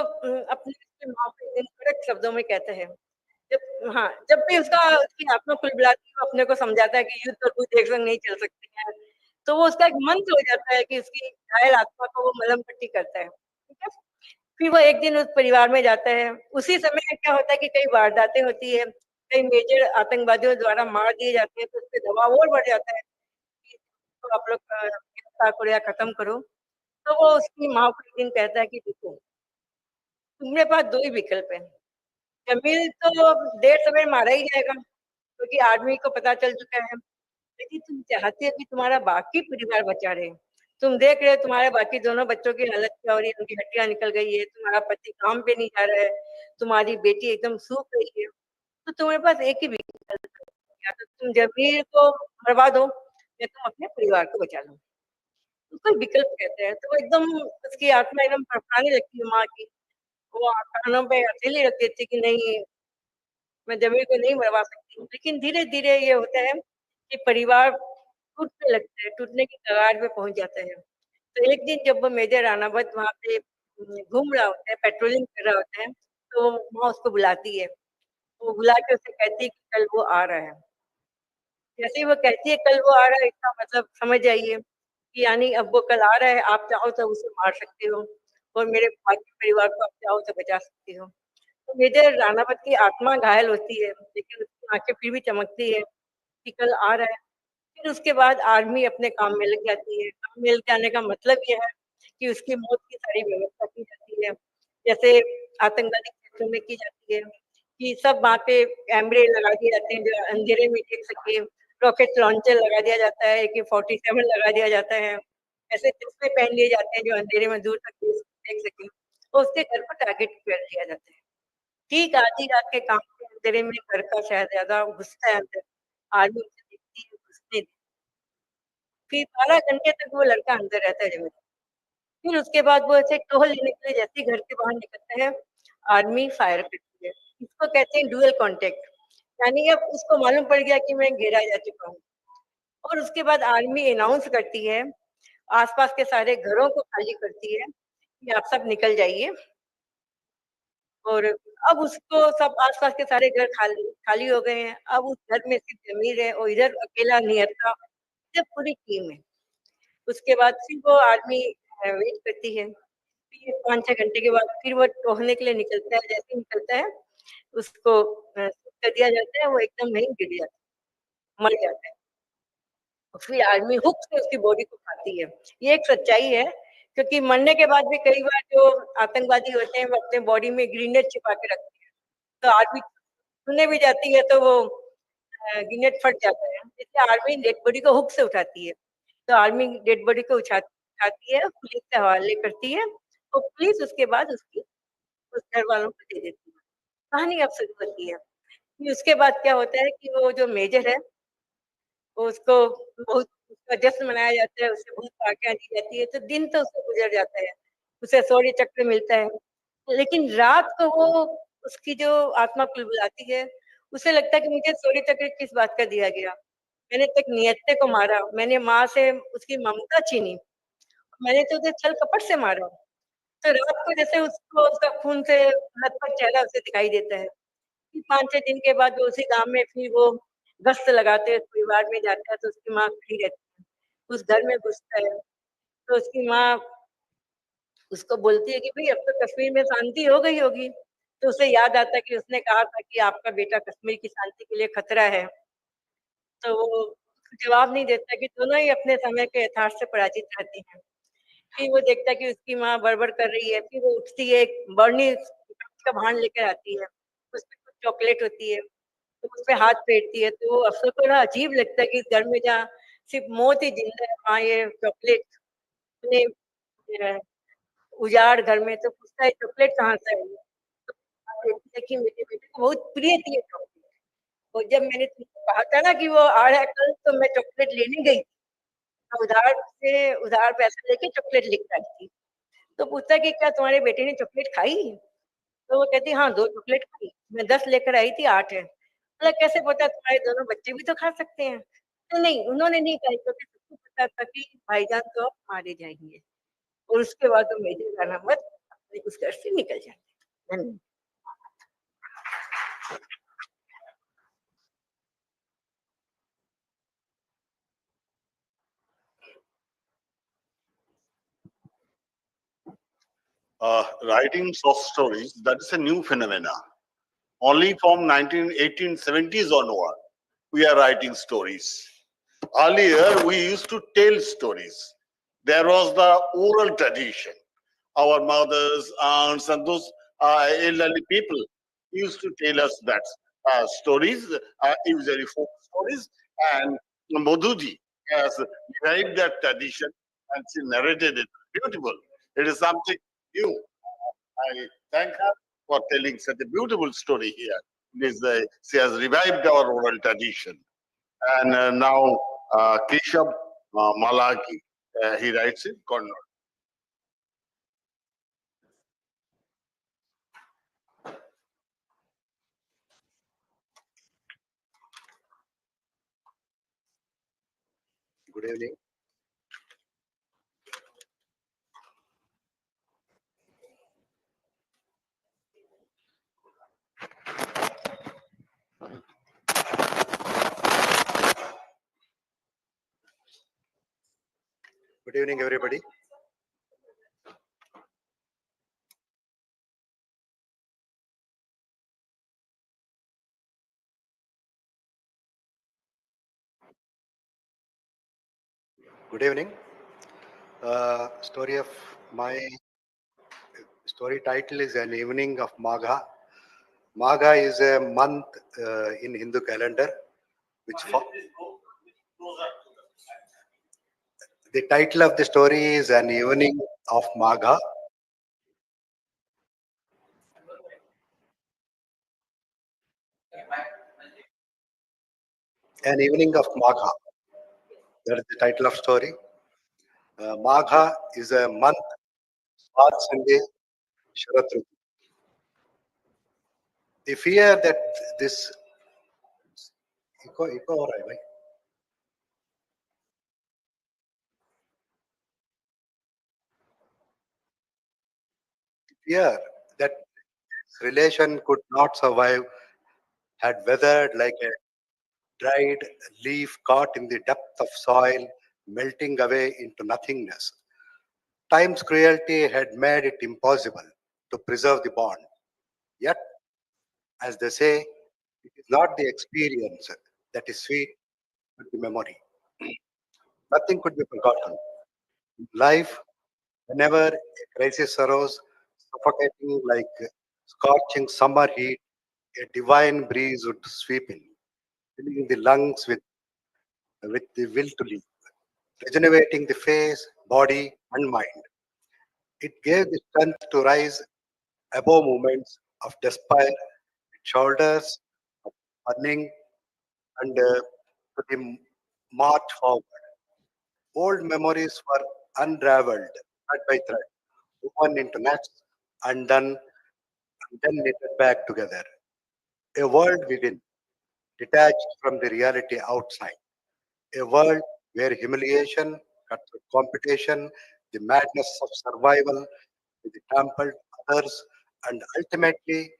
अपनी माँ को एक दिन कड़क शब्दों में कहता है। जब भी उसकी आत्मा कुलबुलाती है, वो अपने को समझाता है कि युद्ध और बुद्ध एक संग नहीं चल सकते हैं। तो वो उसका एक मंत्र हो जाता है कि उसकी घायल आत्मा को वो मलहम पट्टी करता है। ठीक है? फिर वो एक दिन उस परिवार में जाता है। उसी समय क्या होता है कि कई वारदातें होती है, कई मेजर आतंकवादियों द्वारा मार दिए जाते हैं, तो उसपे दबाव और बढ़ जाता है कि तो आप लोग गिरफ्तार करो या खत्म करो। तो वो उसकी माँ को एक दिन कहता है कि देखो, तुम्हारे पास 2 ही विकल्प है। जमील तो देर सवेर मारा ही जाएगा, क्योंकि आदमी को पता चल चुका है। लेकिन तुम चाहते हो कि तुम्हारा बाकी परिवार बचा रहे। तुम देख रहे हो तुम्हारे बाकी दोनों बच्चों की हालत क्या हो रही है, उनकी हड्डियाँ निकल गई है, तुम्हारा पति काम पे नहीं जा रहा है, तुम्हारी बेटी एकदम सूख रही है। तो तुम्हारे पास एक ही विकल्प है, या तो तुम जमील को मरवा दो या तुम अपने परिवार को बचा लो। उसको विकल्प कहते हैं। तो वो एकदम उसकी आत्मा एकदम फड़फड़ाने लगती है माँ की। वो कानों पे हथेली रख देती है कि नहीं, मैं जमील को नहीं मरवा सकती। लेकिन धीरे-धीरे ये होता है कि परिवार टूटने लगता है, टूटने की कगार पे पहुँच जाता है। तो एक दिन जब वो मेजर राणावत वहाँ पे घूम रहा होता है, पेट्रोलिंग कर रहा होता है, तो माँ उसको बुलाती है। वो बुला के उसे कहती है कि कल वो आ रहा है। जैसे ही वो कहती है कल वो आ रहा है, इसका मतलब समझ जाइए कि यानी अब वो कल आ रहा है, आप चाहो तो उसे मार सकते हो और मेरे बाकी परिवार को आप चाहो तो बचा सकते हो। तो मेजर राणावत की आत्मा घायल होती है, लेकिन उसकी आँखें फिर भी चमकती है कि कल आ रहा है। फिर उसके बाद आर्मी अपने काम में लग जाती है। काम में लग जाने का मतलब ये है कि उसकी मौत की सारी व्यवस्था की जाती है, जैसे आतंकवादी क्षेत्रों में की जाती है कि सब वहाँ पे कैमरे लगा दिए जाते हैं जो अंधेरे में देख सके, रॉकेट लॉन्चर लगा दिया जाता है, AK-47 लगा दिया जाता है, ऐसे चश्मे पहन लिए जाते हैं जो अंधेरे में दूर तक देख सके, और उसके घर को टारगेट कर दिया जाता है। ठीक आधी रात के काम के अंधेरे में घर का शहजादा घुसता है अंदर, आर्मी उसे देखती है घुसने, फिर 12 घंटे तक वो लड़का अंदर रहता है जमीन। फिर उसके बाद वो ऐसे टोहल लेने के लिए जैसे ही घर से बाहर निकलता है, आर्मी फायर करती है। इसको कहते हैं डुअल कॉन्टेक्ट, यानी अब उसको मालूम पड़ गया कि मैं घेरा जा चुका हूँ। और उसके बाद आर्मी अनाउंस करती है, आसपास के सारे घरों को खाली करती है कि आप सब निकल जाइए। और अब उसको सब आसपास के सारे घर खाली खाली हो गए हैं। अब उस घर में सिर्फ जमीर है और इधर अकेला निहत्था, इधर पूरी टीम है। उसके बाद फिर वो आर्मी वेट करती है, फिर 5-6 घंटे के बाद फिर वो टहलने के लिए निकलता है। जैसे ही निकलता है उसको कर दिया जाता है, वो एकदम नहीं गिर जाता, मर जाता है। और फिर आर्मी हुक से उसकी बॉडी को खाती है। ये एक सच्चाई है, क्योंकि मरने के बाद भी कई बार जो आतंकवादी होते हैं वो अपने बॉडी में ग्रेनेड छिपा के रखते हैं, तो आर्मी छूने भी जाती है तो वो ग्रेनेड फट जाता है, इसलिए आर्मी डेड बॉडी को हुक से उठाती है। तो आर्मी डेड बॉडी को उठाती है, पुलिस के हवाले करती है, और पुलिस उसके बाद उसकी उस घर वालों को दे देती है। कहानी अब शुरू होती है कि उसके बाद क्या होता है कि वो जो मेजर है उसको बहुत उसका जश्न मनाया जाता है, उसे बहुत पार्टियां दी जाती है, तो दिन तो उससे गुजर जाता है, उसे शौर्य चक्र मिलता है। लेकिन रात को वो उसकी जो आत्मा कुलबुलाती है, उसे लगता है कि मुझे शौर्य चक्र किस बात का दिया गया, मैंने तो एक नियत्ते को मारा, मैंने माँ से उसकी ममता छीनी, मैंने तो उसे छल कपट से मारा। तो रात को जैसे उसको उसका खून से लथपथ चेहरा उसे दिखाई देता है। फिर 5-6 दिन के बाद वो उसी गाँव में फिर वो गश्त लगाते हैं, परिवार में जाता है तो उसकी माँ खड़ी रहती है। उस घर में घुसता है, तो उसकी माँ उसको बोलती है कि भई अब तो कश्मीर में शांति हो गई होगी। तो उसे याद आता है कि उसने कहा था कि आपका बेटा कश्मीर की शांति के लिए खतरा है। तो वो जवाब नहीं देता कि दोनों ही अपने समय के यथार्थ से पराजित रहती हैं। फिर वो देखता है कि उसकी माँ बड़बड़ कर रही है, फिर वो उठती है, एक बरनी का भांड लेकर आती है, उसमें कुछ चॉकलेट होती है, तो उसपे हाथ फेरती है, तो अफसर को ना अजीब लगता है कि इस घर में जहाँ सिर्फ मौत ही जिंदा है, वहाँ ये चॉकलेट इतने उजाड़ घर में, तो पूछता है चॉकलेट कहाँ से आई? तो कहती है कि मेरे बेटे को बहुत प्रिय थी ये चॉकलेट, और जब मैंने तुमको कहा था ना कि वो आ रहा है कल, तो मैं चॉकलेट लेने गई, तो उधार पैसा लेके चॉकलेट लेकर आई थी। तो पूछता है कि क्या तुम्हारे बेटे ने चॉकलेट खाई? तो वो कहती है हाँ 2 चॉकलेट खाई, मैं 10 लेकर आई थी, 8 है। बोला कैसे पता, तुम्हारे दोनों बच्चे भी तो खा सकते हैं। तो नहीं, उन्होंने नहीं खाई क्योंकि सबको पता था कि भाईजान तो अब मारे जाएंगे, और उसके बाद वो मेजर रानावत अपने उस घर से निकल जाते हैं। धन्यवाद। Writing short stories, that is a new phenomena. Only from 1870s onward, we are writing stories. Earlier, we used to tell stories. There was the oral tradition. Our mothers, aunts, and those elderly people used to tell us that stories, usually folk stories, and Madhuji has revived that tradition and she narrated it. Beautiful. It is something new. I thank her for telling such a beautiful story here. She has revived our oral tradition. And now Keshava Malagi, he writes in Kannada. Good evening. Good evening, everybody. Good evening. Story of my story title is An Evening of Magha. Magha is a month in Hindu calendar, which the title of the story is An Evening of Magha. An Evening of Magha. That is the title of story. Magha is a month starts in the Sharat Ritu. The fear that this echo हो रहा है भाई? Fear that this relation could not survive had weathered like a dried leaf caught in the depth of soil, melting away into nothingness. Time's cruelty had made it impossible to preserve the bond. Yet, as they say, it is not the experience that is sweet, but the memory. Nothing could be forgotten. In life, whenever a crisis arose, suffocating like scorching summer heat, a divine breeze would sweep in, filling the lungs with the will to live, regenerating the face, body, and mind. It gave the strength to rise above moments of despair, shoulders of burning, and to the march forward. Old memories were unraveled thread by thread, woven into nets, undone, and then knitted back together. A world within, detached from the reality outside. A world where humiliation, cutthroat competition, the madness of survival, with the trampled others, and ultimately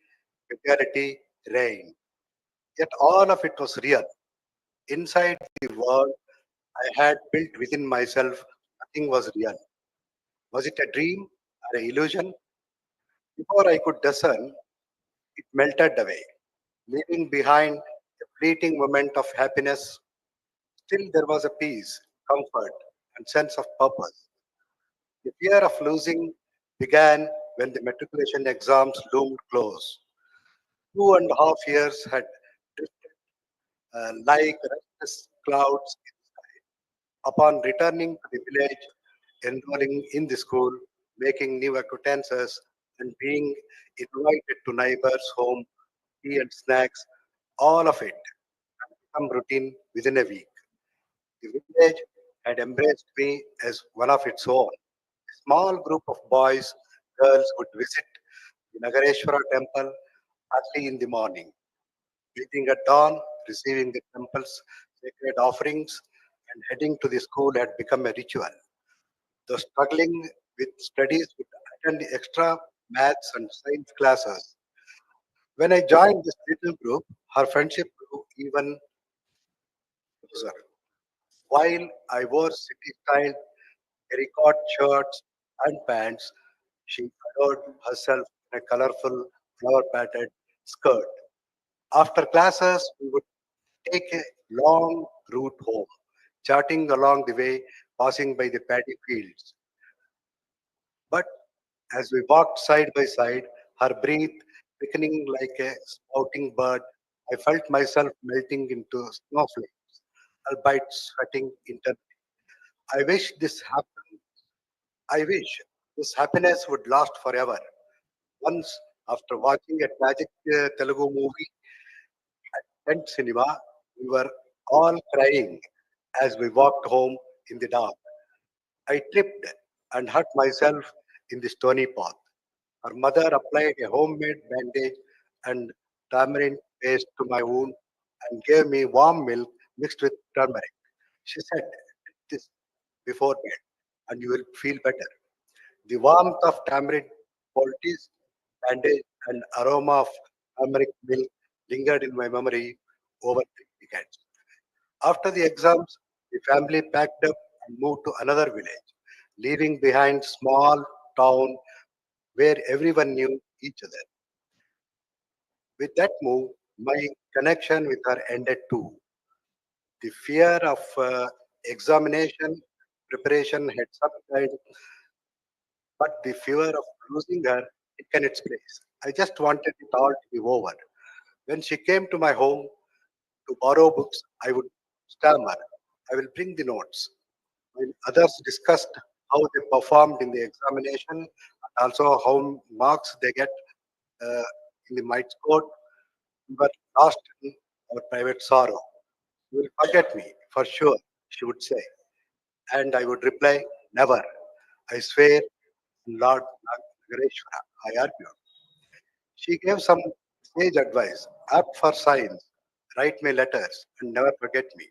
vulgarity reigned. Yet all of it was real. Inside the world I had built within myself, nothing was real. Was it a dream or an illusion? Before I could discern, it melted away, leaving behind a fleeting moment of happiness. Still, there was a peace, comfort, and sense of purpose. The fear of losing began when the matriculation exams loomed close. 2.5 years had drifted like restless clouds. Upon returning to the village, enrolling in the school, making new acquaintances, and being invited to neighbors' home, tea and snacks, all of it had become routine within a week. The village had embraced me as one of its own. A small group of boys, girls would visit the Nagareshwara temple early in the morning, meeting at dawn, receiving the temple's sacred offerings, and heading to the school had become a ritual. Those struggling with studies would attend the extra maths and science classes. When I joined this little group, her friendship grew even closer. While I wore city style terracotta shirts and pants, she adorned herself in a colorful flower patterned skirt. After classes, we would take a long route home, chatting along the way, passing by the paddy fields. But as we walked side by side, her breath quickening like a spouting bird, I felt myself melting into snowflakes, albeit sweating internally. I wish this happened. I wish this happiness would last forever. Once, after watching a tragic Telugu movie at tent cinema, we were all crying as we walked home in the dark. I tripped and hurt myself in the stony path. Her mother applied a homemade bandage and tamarind paste to my wound and gave me warm milk mixed with turmeric. She said, "Eat this before bed and you will feel better." The warmth of tamarind poultice, bandage, and aroma of turmeric milk lingered in my memory over 3 decades. After the exams, the family packed up and moved to another village, leaving behind small town where everyone knew each other. With that move, my connection with her ended too. The fear of examination preparation had subsided, but the fear of losing her took its place. I just wanted it all to be over. When she came to my home to borrow books, I would stammer, I will bring the notes. When others discussed how they performed in the examination and also how marks they get uh, in the might score, we were lost in our private sorrow. You will forget me, for sure, she would say. And I would reply, never. I swear, Lord Nagareshwara, I argued. She gave some sage advice. Opt for science, write me letters, and never forget me.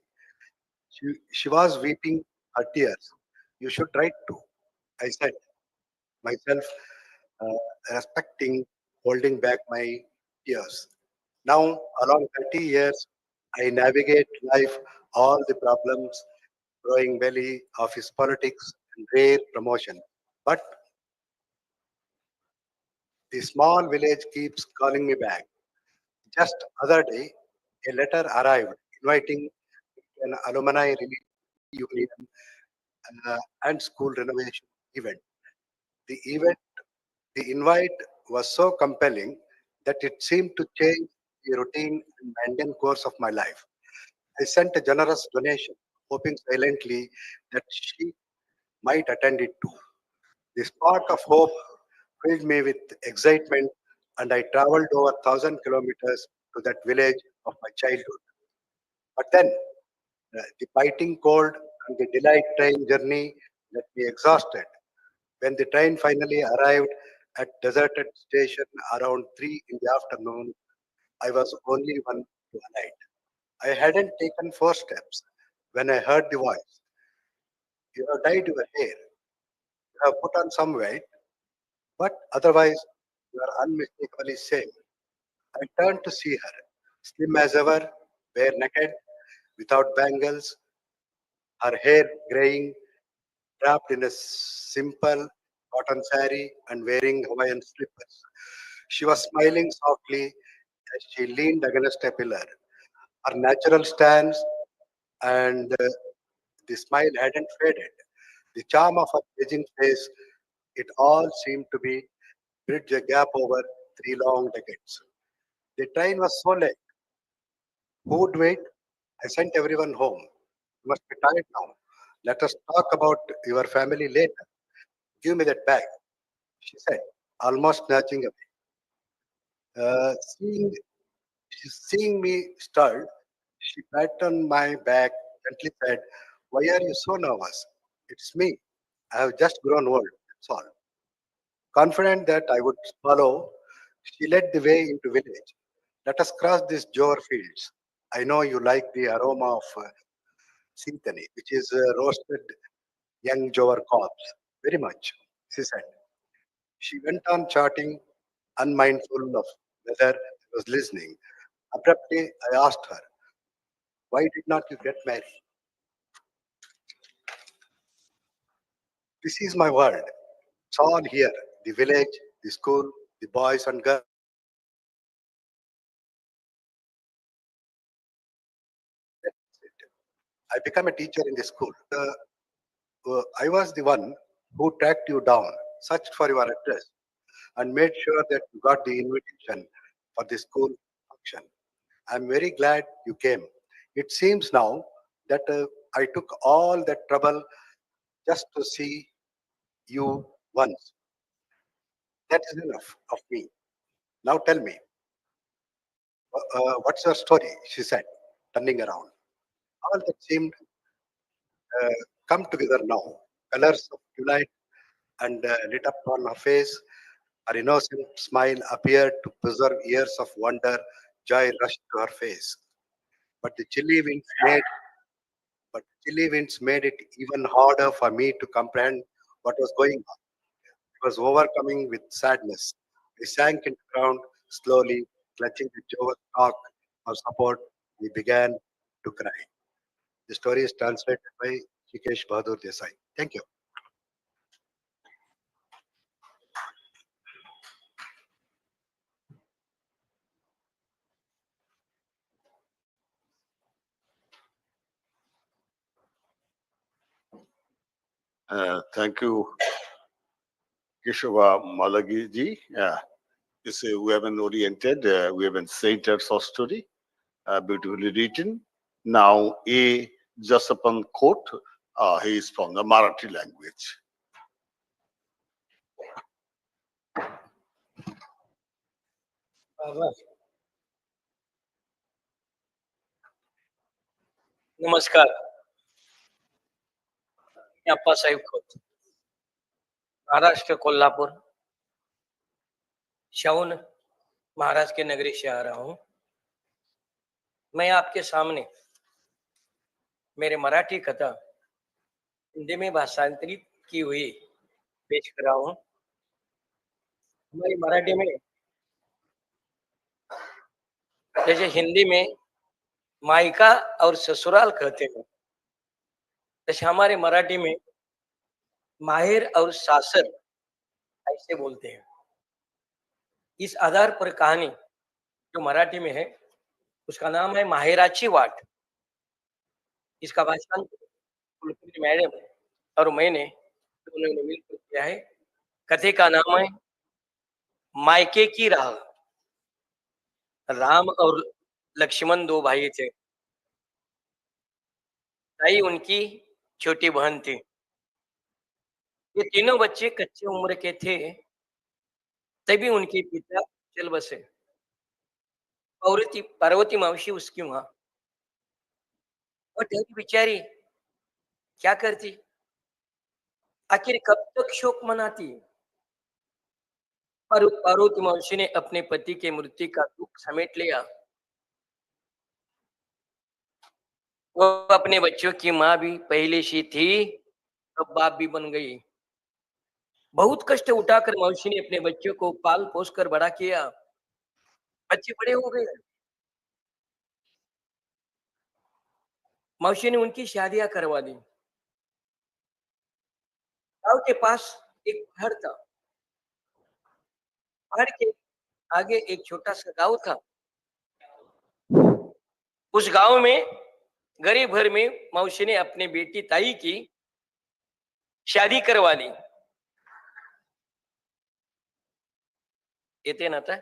She was weeping her tears. You should write too, I said, myself respecting, holding back my tears. Now, along 30 years, I navigate life, all the problems, growing belly, office politics, and rare promotion. But the small village keeps calling me back. Just other day, a letter arrived inviting an alumni reunion and school renovation event. The event, the invite was so compelling that it seemed to change the routine and mundane course of my life. I sent a generous donation, hoping silently that she might attend it too. The spark of hope filled me with excitement, and I traveled over 1,000 kilometers to that village of my childhood. But then, the biting cold and the delayed train journey left me exhausted. When the train finally arrived at deserted station around 3 in the afternoon, I was only one to alight. I hadn't taken 4 steps when I heard the voice. You have dyed your hair, you have put on some weight, but otherwise you are unmistakably same. I turned to see her, slim as ever, bare naked, without bangles, her hair graying, wrapped in a simple cotton sari and wearing Hawaiian slippers. She was smiling softly as she leaned against a pillar. Her natural stance and the smile hadn't faded. The charm of her aging face, it all seemed to be bridge a gap over 3 long decades. The train was so late. Who would wait? I sent everyone home. You must be tired now. Let us talk about your family later. Give me that bag, she said, almost snatching away. Seeing me stalled, she patted on my back, gently said, why are you so nervous? It's me. I have just grown old. That's all. Confident that I would follow, she led the way into village. Let us cross these jowar fields. I know you like the aroma of sintani, which is roasted young jowar cobs. Very much, she said. She went on chatting, unmindful of whether I was listening. Abruptly, I asked her, why did not you get married? This is my world. It's all here. The village, the school, the boys and girls. I became a teacher in the school. I was the one who tracked you down, searched for your address, and made sure that you got the invitation for the school function. I'm very glad you came. It seems now that I took all that trouble just to see you once. That is enough of me. Now tell me, what's your story? She said, turning around. All that seemed uh, come together now. Colors of delight and lit up on her face. Her innocent smile appeared to preserve years of wonder. Joy rushed to her face. But the chilly winds made but chilly winds made it even harder for me to comprehend what was going on. I was overcoming with sadness. I sank into the ground slowly, clutching the Joe stalk for support. We began to cry. The story is translated by Chikesh Bahadur Desai. Thank you. Thank you, Keshava Malagi ji. It's a women-oriented, women-centered short story, beautifully written. Now, A. Yashawant Khot, he is from the Marathi language. नमस्कार, मैं अप्पासाहेब खोत, महाराष्ट्र कोल्हापुर शाहून महाराज के नगरी से आ रहा हूँ। मैं आपके सामने मेरे मराठी कथा हिंदी में भाषांतरित की हुई पेश कर रहा हूँ। हमारी मराठी में जैसे हिंदी में मायका और ससुराल कहते हैं, जैसे हमारे मराठी में माहेर और सासर ऐसे बोलते हैं। इस आधार पर कहानी जो मराठी में है उसका नाम है माहेराची वाट। इसका भाषांतर कुलकर्णी मैडम और मैंने दोनों ने मिलकर किया है। कथे का नाम है मायके की राह। राम और लक्ष्मण दो भाई थे। ताई उनकी छोटी बहन थी। ये तीनों बच्चे कच्चे उम्र के थे तभी उनके पिता चल बसे। पार्वती मावशी उसकी माँ, और तेरी बेचारी क्या करती, आखिर कब तक शोक मनाती। पार्वती मावशी ने अपने पति के मृत्यु का दुख समेट लिया। वो अपने बच्चों की माँ भी पहले से थी, अब बाप भी बन गई। बहुत कष्ट उठाकर मौसी ने अपने बच्चों को पाल पोस कर बड़ा किया। बच्चे बड़े हो गए। मौसी ने उनकी शादियां करवा दी। गांव के पास एक पहाड़ था। पहाड़ के आगे एक छोटा सा गांव था। उस गांव में गरीब घर में मौसी ने अपने बेटी ताई की शादी करवा दी। येते ना आता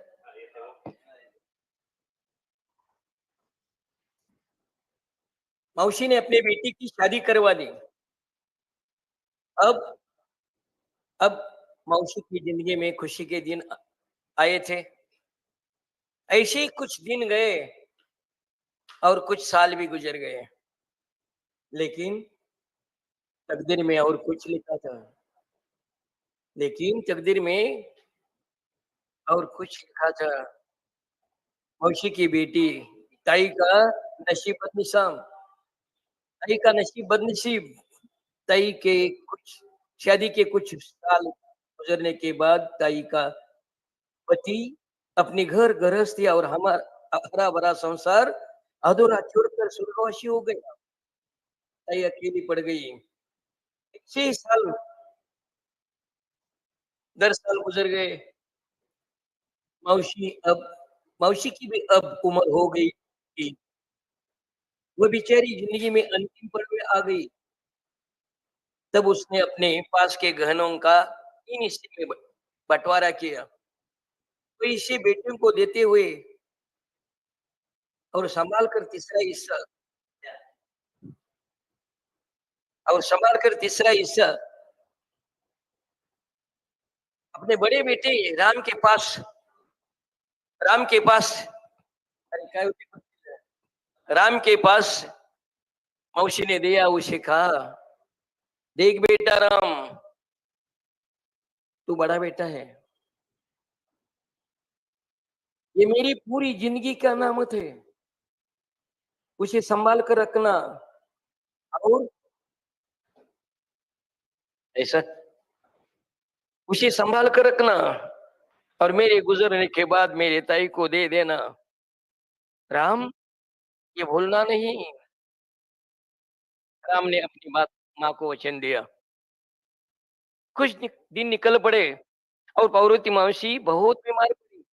मौसी ने अपने बेटी की शादी करवा दी। अब अब मौसी की जिंदगी में खुशी के दिन आए थे। ऐसे ही कुछ दिन गए और कुछ साल भी गुजर गए, लेकिन तकदीर में और कुछ लिखा था। लेकिन तकदीर में और कुछ लिखा था। मौसी की बेटी ताई का नसीब बदनिसाम, ताई का नसीब बदनसीब। ताई के कुछ शादी के कुछ साल गुजरने के बाद ताई का पति अपने घर गृहस्थी और हमारा हरा भरा संसार अधूरा छोड़कर स्वर्गवासी हो गया। ताई अकेली पड़ गई। 6 साल 10 साल गुजर गए। मौसी अब मौसी की भी अब उम्र हो गई थी। वो बेचारी जिंदगी में अंतिम पल में आ गई। तब उसने अपने पास के गहनों का 3 हिस्से में बंटवारा किया। तो इसे बेटियों को देते हुए और संभाल कर तीसरा हिस्सा अपने बड़े बेटे राम के पास अरे काय होते? राम के पास मौसी ने दिया। उसे कहा, देख बेटा राम, तू बड़ा बेटा है, ये मेरी पूरी जिंदगी का नामत है, उसे संभाल कर रखना। और ऐसा उसे संभाल कर रखना और मेरे गुजरने के बाद मेरे ताई को दे देना। राम, ये भूलना नहीं। राम ने अपनी माँ को वचन दिया। दिन निकल पड़े और पार्वती मौसी बहुत बीमार पड़ी।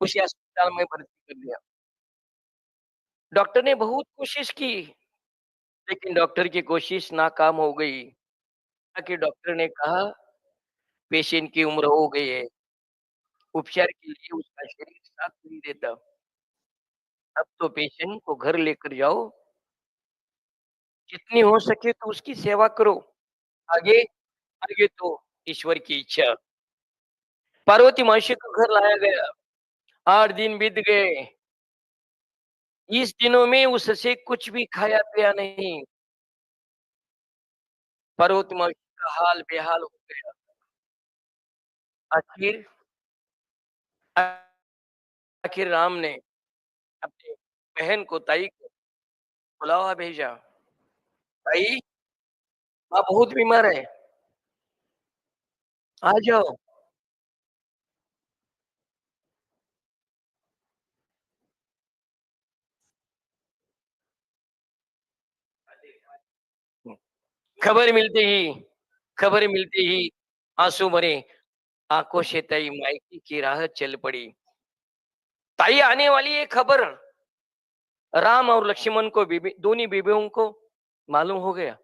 उसे अस्पताल में भर्ती कर दिया। डॉक्टर ने बहुत कोशिश की, लेकिन डॉक्टर की कोशिश नाकाम हो गई। कि डॉक्टर ने कहा पेशेंट की उम्र हो गई है, उपचार के लिए उसका शरीर साथ नहीं देता, अब तो पेशेंट को घर लेकर जाओ, जितनी हो सके तो उसकी सेवा करो। आगे आगे तो ईश्वर की इच्छा। पार्वती मासी को घर लाया गया, 8 दिन बीत गए। इस दिनों में उससे कुछ भी खाया पिया नहीं। पार्वती मासी का हाल बेहाल हो गया। आखिर आखिर राम ने अपनी बहन को, ताई को बुलावा भेजा। ताई, माँ बहुत बीमार है, आ जाओ। खबर मिलते ही आंसू भरे आंखों से ताई मायके की राह चल पड़ी। ताई आने वाली ये खबर राम और लक्ष्मण को, दोनों बीबियों को मालूम हो गया।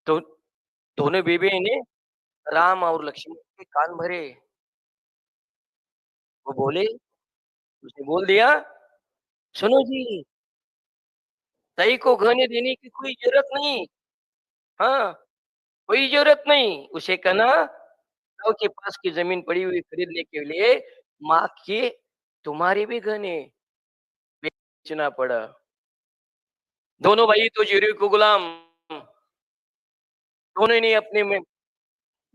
तो दोनों बीबी ने राम और लक्ष्मण के कान भरे। वो बोले, उसने बोल दिया, सुनो जी, ताई को गहने देने की कोई जरूरत नहीं। हाँ, कोई जरूरत नहीं। उसे कहना गांव के पास की जमीन पड़ी हुई खरीदने के लिए माँ के तुम्हारे भी गहने बेचना पड़ा। दोनों भाई तो जीरे को गुलाम, दोनों ने अपने में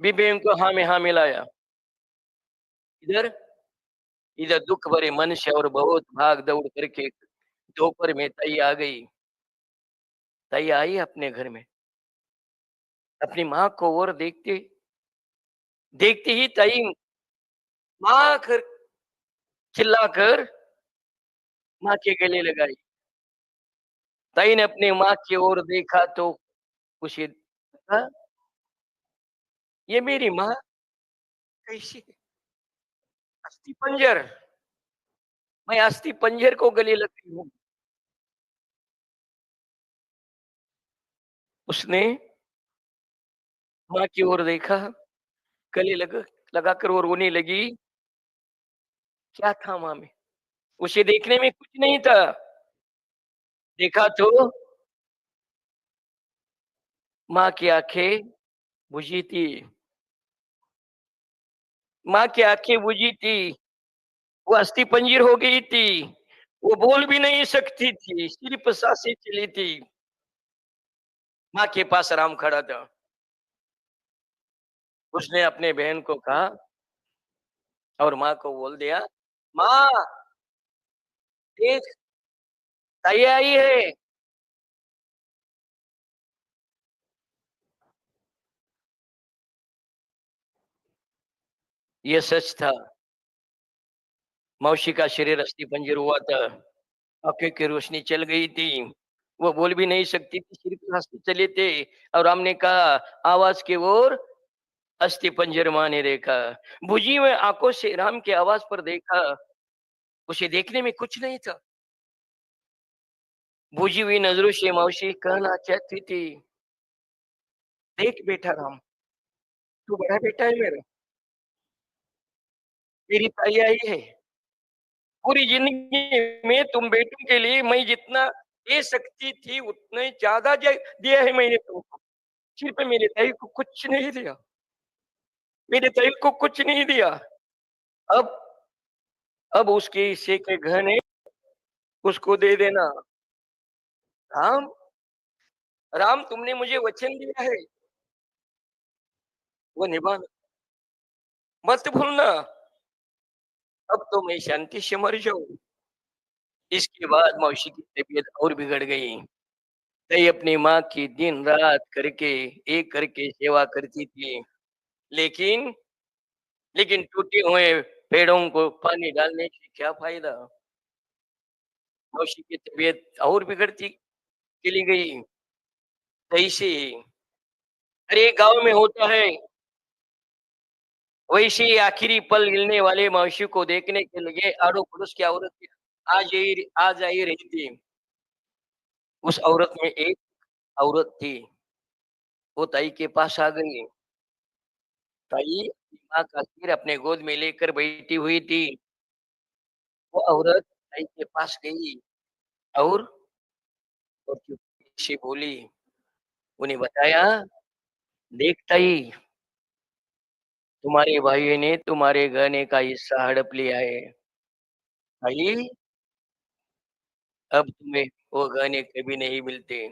बीबियों को हाँ में हाँ मिलाया। इधर इधर दुख भरे मन से और बहुत भाग दौड़ करके दोपहर में ताई आ गई। ताई आई अपने घर में, अपनी माँ को और देखते देखते ही ताई माँ कर चिल्लाकर माँ के गले लगाई। ताई ने अपनी माँ की ओर देखा तो उसे लगा, ये मेरी माँ कैसी है? अस्थि पंजर, मैं अस्थि पंजर को गले लग रही हूँ। उसने माँ की ओर देखा, गले लगाकर और रोने लगी। क्या था माँ में? उसे देखने में कुछ नहीं था। देखा तो माँ की आंखें बुझी थी। माँ की आंखें बुझी थी, वो अस्थि पंजर हो गई थी। वो बोल भी नहीं सकती थी, सिर्फ सांसें चली थी। माँ के पास राम खड़ा था। उसने अपने बहन को कहा और माँ को बोल दिया, माँ देख, ताई आई है। ये सच था, मौसी का शरीर अस्थि पंजर हुआ था, आंखें की रोशनी चल गई थी, वो बोल भी नहीं सकती थी, सिर्फ रास्ते चले थे। और हमने कहा आवाज की ओर, अस्थि पंजर माँ ने देखा। बुझी हुई आंखों से राम की आवाज पर देखा, उसे देखने में कुछ नहीं था। बुझी हुई नजरों से मौसी कहना चाहती थी, देख बेटा राम, तू बड़ा बेटा है मेरा, तेरी ताई आई है। पूरी जिंदगी में तुम बेटों के लिए मैं जितना दे सकती थी उतने ज्यादा दिया है मैंने तुमको, सिर्फ मेरे ताई को कुछ नहीं दिया, मेरे ताई को कुछ नहीं दिया। अब अब उसके हिस्से के गहने उसको दे देना। राम, राम तुमने मुझे वचन दिया है, वो निभाना, मत भूलना। अब तो मैं शांति से मर जाऊं। इसके बाद मौसी की तबीयत और बिगड़ गई। ताई अपनी माँ की दिन रात करके एक करके सेवा करती थी, लेकिन लेकिन टूटे हुए पेड़ों को पानी डालने से क्या फायदा? मौसी की तबीयत और बिगड़ती चली गई। ऐसे हर एक गांव में होता है, वैसे ही आखिरी पल मिलने वाले मौसी को देखने के लिए आड़ो पड़ोस की औरत आ जा ही रही थी। उस औरत में एक औरत थी, वो ताई के पास आ गई। ताई माँ का सिर अपने गोद में लेकर बैठी हुई थी। वो औरत ताई के पास गई और चुपके से बोली, उन्हें बताया, देख ताई, तुम्हारे भाई ने तुम्हारे गहने का हिस्सा हड़प लिया है। ताई, अब तुम्हें वो गहने कभी नहीं मिलते।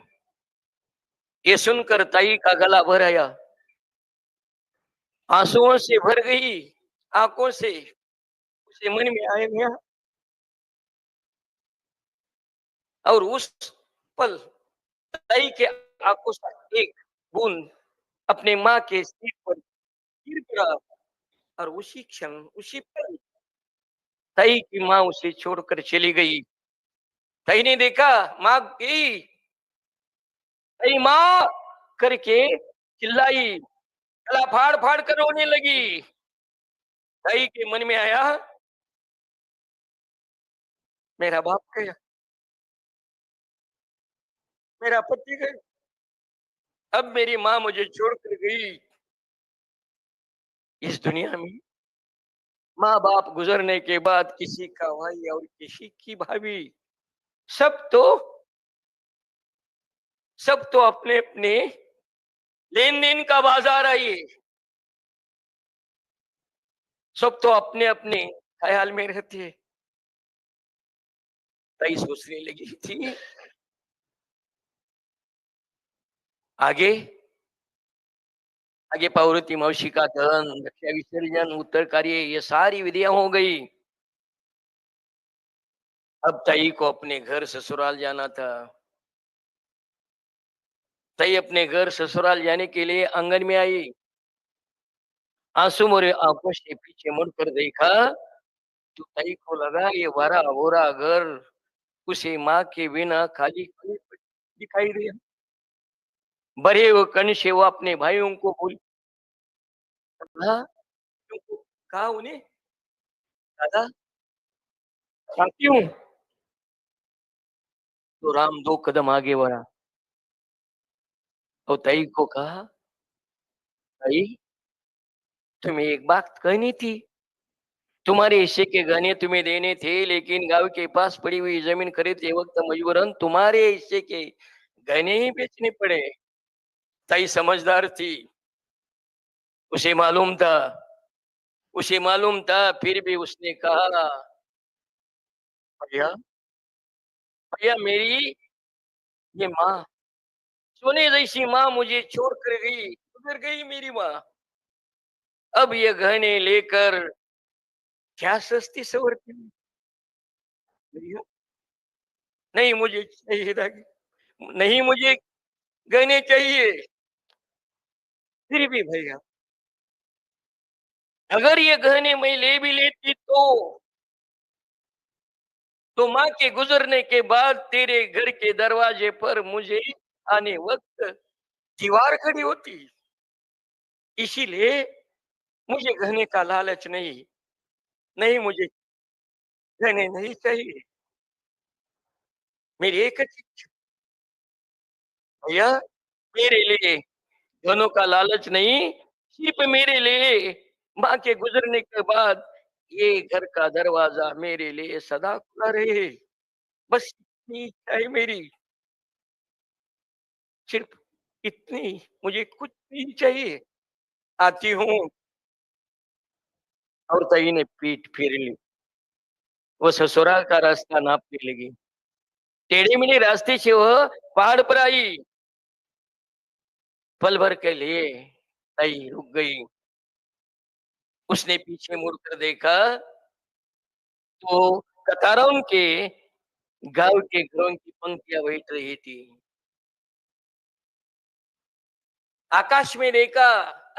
ये सुनकर ताई का गला भर आया, आंसुओं से भर गई आंखों से। उसे मन में आया गया और उस पल ताई के आंखों से एक बूंद अपने माँ के सिर पर गिर पड़ा और उसी क्षण उसी पल ताई की माँ उसे छोड़कर चली गई। ताई ने देखा माँ गई, ताई माँ करके चिल्लाई, गला फाड़ फाड़ कर रोने लगी। ताई के मन में आया, मेरा बाप गया, मेरा पति गया, अब मेरी माँ मुझे छोड़कर गई। इस दुनिया में माँ बाप गुजरने के बाद किसी का भाई और किसी की भाभी, सब तो अपने अपने लेन देन का बाजार है ये। सब तो अपने अपने ख्याल में रहते हैं। ताई सोचने लगी थी आगे आगे पार्वती मौसी का दहन, रक्षा विसर्जन, उत्तर कार्य, ये सारी विधियां हो गई। अब ताई को अपने घर ससुराल जाना था। ताई अपने घर ससुराल जाने के लिए आंगन में आई। आंसू मोरे आंखों से पीछे मुड़कर देखा तो ताई को लगा ये भरा भोरा घर उसे माँ के बिना खाली खाली दिखाई दिया। बड़े वो कण से वो अपने भाइयों को बोली, हाँ, तुमको कहा उन्हें, दादा आती हूँ। तो राम 2 कदम आगे बढ़ा और ताई को कहा, ताई, तुम्हें एक बात कहनी थी। तुम्हारे हिस्से के गहने तुम्हें देने थे, लेकिन गांव के पास पड़ी हुई जमीन खरीदते वक्त मजबूरन तुम्हारे हिस्से के गहने ही बेचने पड़े। ताई समझदार थी, उसे मालूम था, फिर भी उसने कहा, भैया, भैया, मेरी ये माँ, सोने जैसी माँ मुझे छोड़ कर गई, गुजर गई मेरी माँ। अब ये गहने लेकर क्या सस्ती सवरती हूँ? भैया, नहीं मुझे चाहिए रागी, नहीं मुझे गहने चाहिए। फिर भी भैया, अगर ये गहने मैं ले भी लेती तो माँ के गुजरने के बाद तेरे घर के दरवाजे पर मुझे आने वक्त दीवार खड़ी होती। इसीलिए मुझे गहने का लालच नहीं, नहीं मुझे गहने नहीं चाहिए। मेरी एक ही इच्छा, भैया, मेरे लिए गहनों का लालच नहीं, सिर्फ मेरे लिए माँ के गुजरने के बाद ये घर का दरवाजा मेरे लिए सदा खुला रहे। बस इतनी इच्छा है मेरी, सिर्फ इतनी, मुझे कुछ नहीं चाहिए। आती हूँ। और ताई ने पीठ फेर ली। वो ससुराल का रास्ता नापने लगी। टेढ़े मेढ़े रास्ते से वह पहाड़ पर आई। पल भर के लिए ताई रुक गई। उसने पीछे मुड़कर देखा तो कतारों के गांव के घरों की पंक्तियां बैठ रही थी। आकाश में देखा,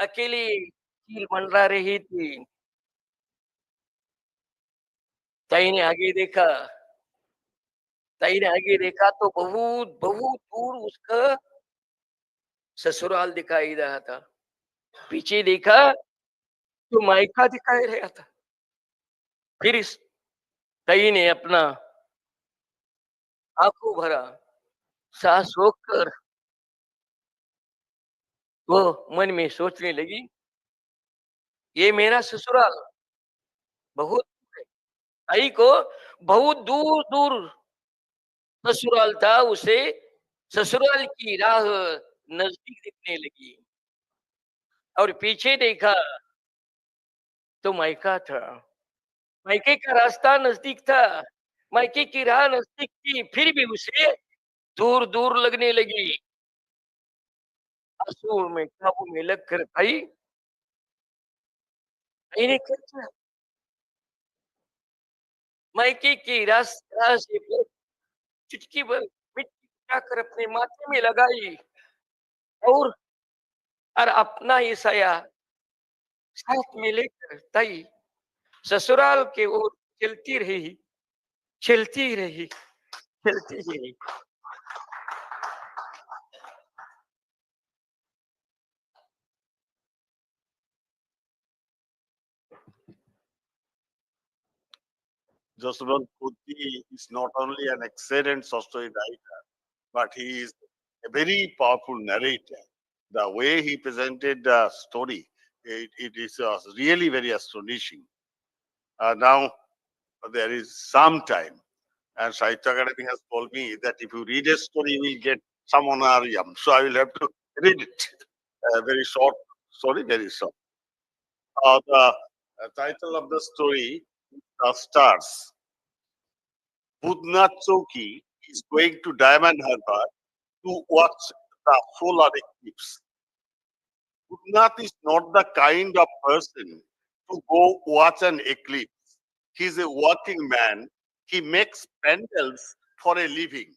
अकेली चील मंडरा रही थी। ताई ने आगे देखा, तो बहुत बहुत दूर उसका ससुराल दिखाई रहा था। पीछे देखा तो मायका दिखाई रहा था। फिर इस ताई ने अपना आंखों भरा सांस रोककर वो मन में सोचने लगी, ये मेरा ससुराल बहुत दूर है। ताई को बहुत दूर दूर ससुराल था, उसे ससुराल की राह नजदीक दिखने लगी और पीछे देखा तो मायका था। मायके का रास्ता नजदीक था, मायके की राह नजदीक थी, फिर भी उसे दूर दूर लगने लगी। आंसू में काबू में लग कर भाई ने क्या, मायके की राह से चुटकी भर मिट्टी उठाकर अपने माथे में लगाई और अपना ही साया साथ में लेकर ताई ससुराल के ओर चलती रही, चलती रही, चलती रही। Joseph Kuti is not only an excellent story writer, but he is a very powerful narrator. The way he presented the story, it is really very astonishing. Now, there is some time, and Sahitya Akademi has told me that if you read a story, you will get some honorarium. So I will have to read it. Very short story, very short. The title of the story, The Stars. Budnath Chowki is going to Diamond Harbour to watch the solar eclipse. Budnath is not the kind of person to go watch an eclipse. He is a working man. He makes pendles for a living.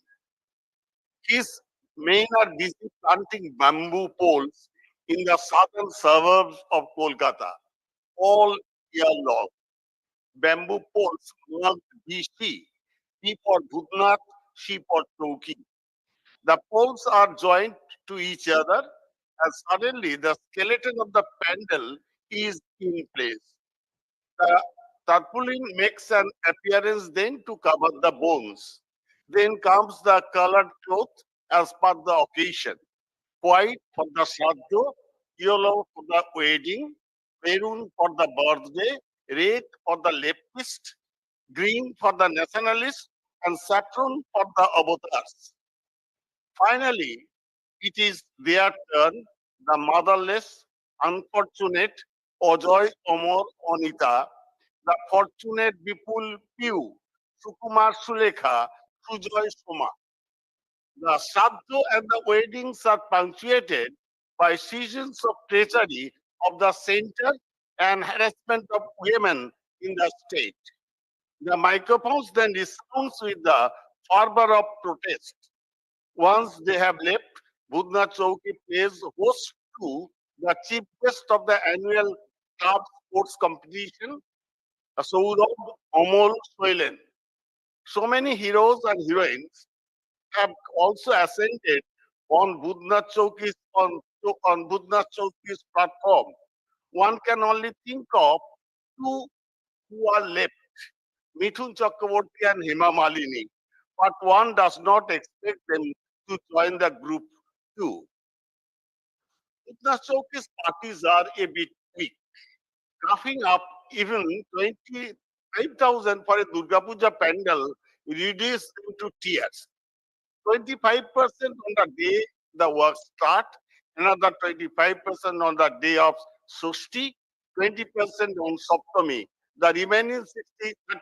His men are busy planting bamboo poles in the southern suburbs of Kolkata all year long. Bamboo poles marked BC, B for Budnath, C for Chowki. The poles are joined to each other, and suddenly the skeleton of the pendle is in place. The tarpaulin makes an appearance then to cover the bones. Then comes the colored cloth as per the occasion. White for the shraddha, yellow for the wedding, maroon for the birthday, red for the leftist, green for the nationalist, and saffron for the avatars. Finally, it is their turn, the motherless, unfortunate Ojoy Omor Onita, the fortunate Bipul Piu, Sukumar Sulekha, Sujoy Soma. The Shraddha and the weddings are punctuated by seasons of treachery of the center and harassment of women in the state. The microphones then resounds with the fervor of protest. Once they have left, Budna Chowki plays host to the chief guest of the annual club sports competition, Saurabh Amol Soilen. So many heroes and heroines have also ascended on Budna Chowki's on Budna Chowki's platform. One can only think of two who are left, Mithun Chakraborty and Hema Malini, but one does not expect them to join the group too. Budna Chowki's parties are a bit weak, coughing up even 25,000 for a Durga Puja pandal reduced into tears. 25% on the day the work start, another 25% on the day of Sushti, 20% on Saptami. The remaining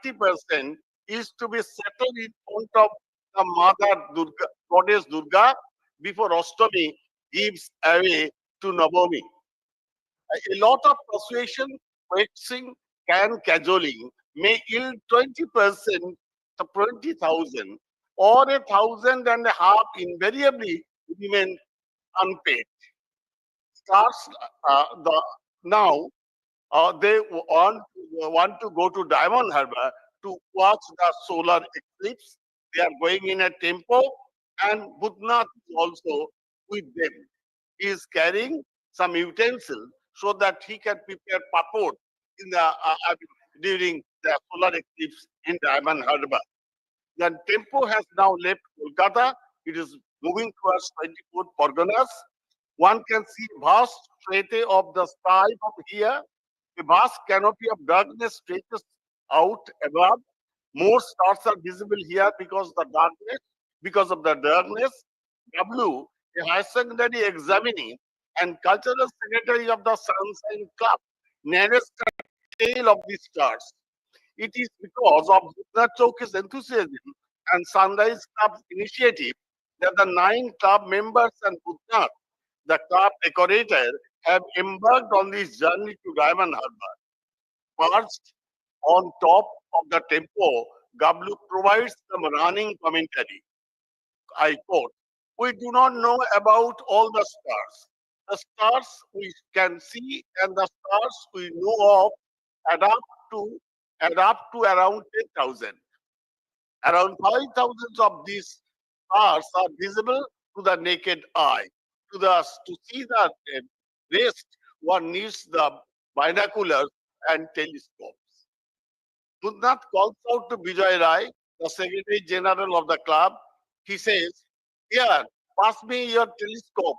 30% is to be settled in front of the Mother Durga, Goddess Durga, before Ashtami gives away to Navami. A lot of persuasion, coaxing, and cajoling may yield 20% to 20,000 or 1,500 invariably remain unpaid. Starts now they want to go to Diamond Harbour to watch the solar eclipse. They are going in a tempo, and Budnath is also with them. He is carrying some utensil so that he can prepare papod in the during the solar eclipse in Diamond Harbour. The tempo has now left Kolkata. It is moving towards 24 Parganas. One can see vast strata of the sky from here. A vast canopy of darkness stretches out above. More stars are visible here because of the darkness. W, a high secondary examining and cultural secretary of the Sunshine Club, narrates the tale of these stars. It is because of Bhutnath Chowki's enthusiasm and Sunrise Club's initiative that the 9 club members and Bhutnath, the club decorator, have embarked on this journey to Diamond Harbour. Perched on top of the tempo, Gablu provides some running commentary. I quote, "We do not know about all the stars. The stars we can see and the stars we know of add up to around 10,000. Around 5,000 of these stars are visible to the naked eye. To see the rest, one needs the binoculars and telescopes." Bhutnath calls out to Vijay Rai, the Secretary General of the club. He says, "Here, pass me your telescope.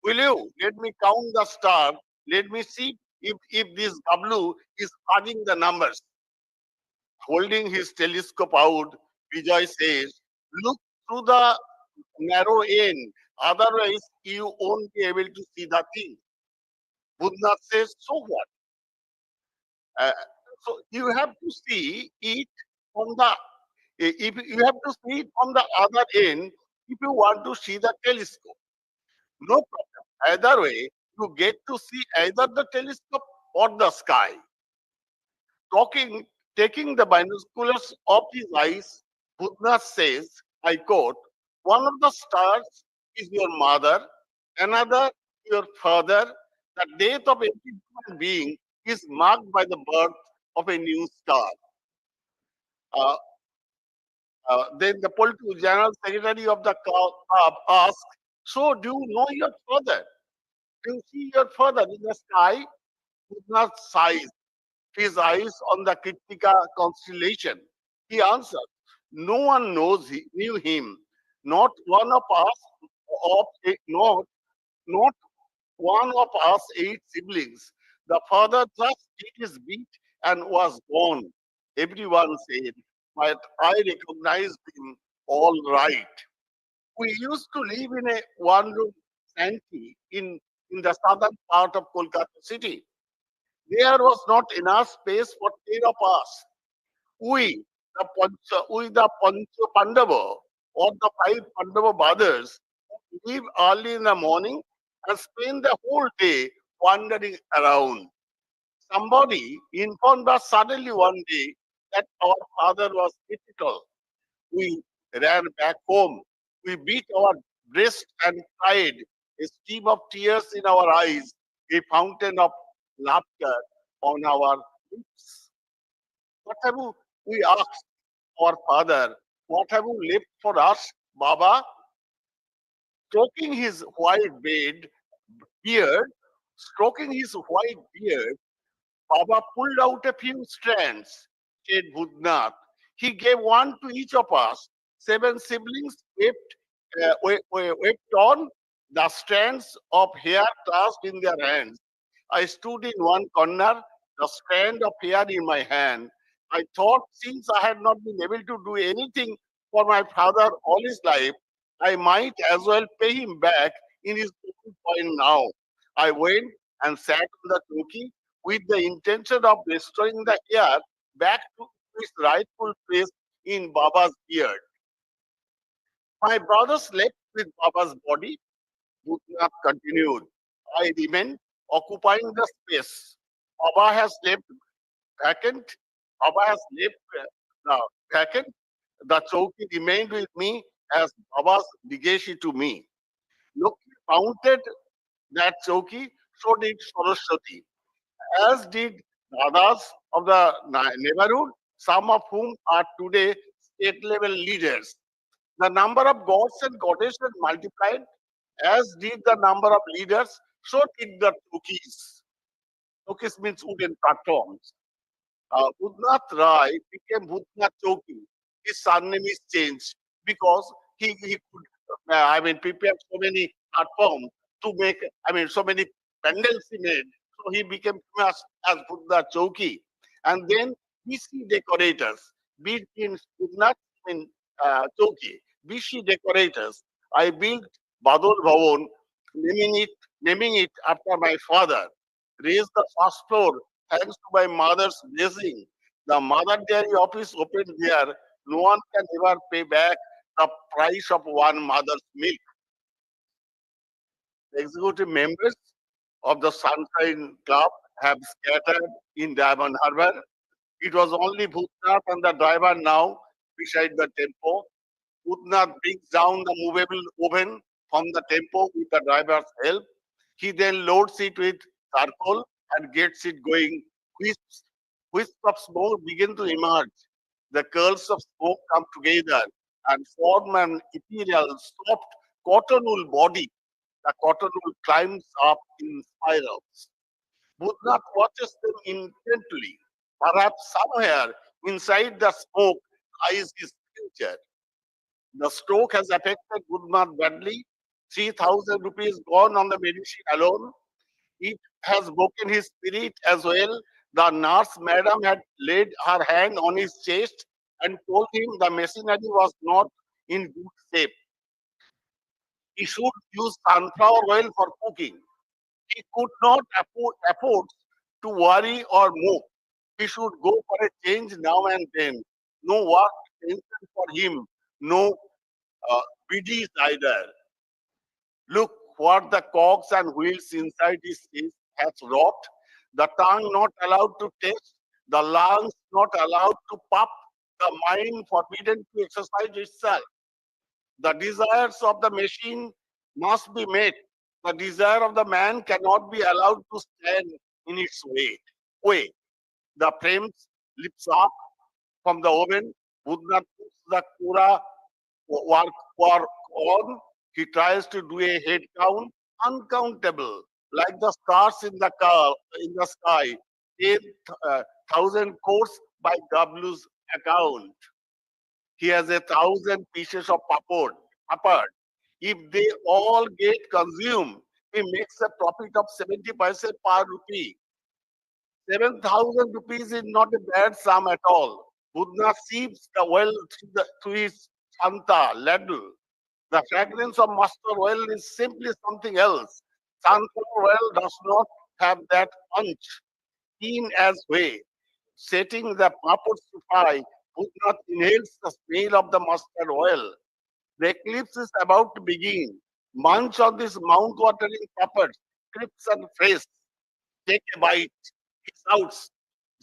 Will you? Let me count the stars. Let me see if this W is fudging the numbers." Holding his telescope out, Vijay says, "Look through the narrow end. Otherwise, you won't be able to see the thing." Bhutnath says, "So what? Uh, so you have to see it from the if you have to see it from the other end if you want to see the telescope. No problem. Either way, you get to see either the telescope or the sky." Taking the binoculars off his eyes, Bhutnath says, I quote, "One of the stars is your mother, another your father. The death of every human being is marked by the birth of a new star." Uh, then the political general secretary of the club asked, "So do you know your father? Do you see your father in the sky?" Bhutnath sighs, his eyes on the Kritika constellation. He answered, "No one knew him. Not one of us, not one of us 8 siblings. The father just did his bit and was gone." Everyone said, "But I recognized him all right." We used to live in a one-room shanty in the southern part of Kolkata city. There was not enough space for 10 of us. We the Pancha Pandava or the 5 Pandava brothers, leave early in the morning and spend the whole day wandering around. Somebody informed us suddenly one day that our father was critical. We ran back home. We beat our breast and cried, a stream of tears in our eyes, a fountain of laughter on our lips. What have we asked our father? What have you left for us, Baba? Stroking his beard, stroking his white beard, Baba pulled out a few strands, said Bhutnath. He gave one to each of us. 7 siblings wept on the strands of hair clasped in their hands. I stood in one corner, the strand of hair in my hand. I thought, since I had not been able to do anything for my father all his life, I might as well pay him back in his own coin now. I went and sat on the chowki with the intention of restoring the hair back to its rightful place in Baba's beard. My brother slept with Baba's body. Bhutnath continued. I remained occupying the space. Baba has left vacant. Baba has left vacant. The chowki remained with me as Baba's legacy to me. Lokhi mounted that chowki, so did Saraswati, as did Dadas of the neighborhood, some of whom are today state level leaders. The number of gods and goddesses multiplied, as did the number of leaders, so did the chowkis. Chowkis means wooden platforms. Bhutnath Rai became Bhutnath Chowki. His surname is changed because he could, prepare so many platforms to make, so many pandals he made. So he became famous as Buddha Chowki. And then BC decorators, built in not in Chowki, BC decorators. I built Badol Bhavan, naming it after my father. Raised the first floor thanks to my mother's blessing. The mother dairy office opened there. No one can ever pay back the price of one mother's milk. Executive members of the Sunshine Club have scattered in Diamond Harbour. It was only Bhutnath and the driver now beside the tempo. Bhutnath brings down the movable oven from the tempo with the driver's help. He then loads it with charcoal and gets it going. Wisps, wisps of smoke begin to emerge. The curls of smoke come together and form an ethereal, soft cotton wool body. The cotton wool climbs up in spirals. Bhutnath watches them intently. Perhaps somewhere inside the smoke lies his future. The stroke has affected Bhutnath badly. 3,000 rupees gone on the medicine alone. It has broken his spirit as well. The nurse madam had laid her hand on his chest and told him the machinery was not in good shape. He should use sunflower oil for cooking. He could not afford to worry or move. He should go for a change now and then. No work tension for him, no biddies either. Look what the cogs and wheels inside his face has wrought. The tongue not allowed to taste, the lungs not allowed to puff, the mind forbidden to exercise itself. The desires of the machine must be met. The desire of the man cannot be allowed to stand in its way. The flames lips up from the oven, would not push the kura work on. He tries to do a head count, uncountable, like the stars in the sky. 10,000 crores by W's account. He has 1,000 pieces of papad. If they all get consumed, he makes a profit of 70 paise per rupee. 7,000 rupees is not a bad sum at all. Buddha sips the oil through his Santa ladle. The fragrance of mustard oil is simply something else. Sunflower oil does not have that punch, keen as way. Setting the papads to fry, Buddha inhales the smell of the mustard oil. The eclipse is about to begin. Munch on this mouth-watering papad, crisp and fresh. Take a bite. He shouts,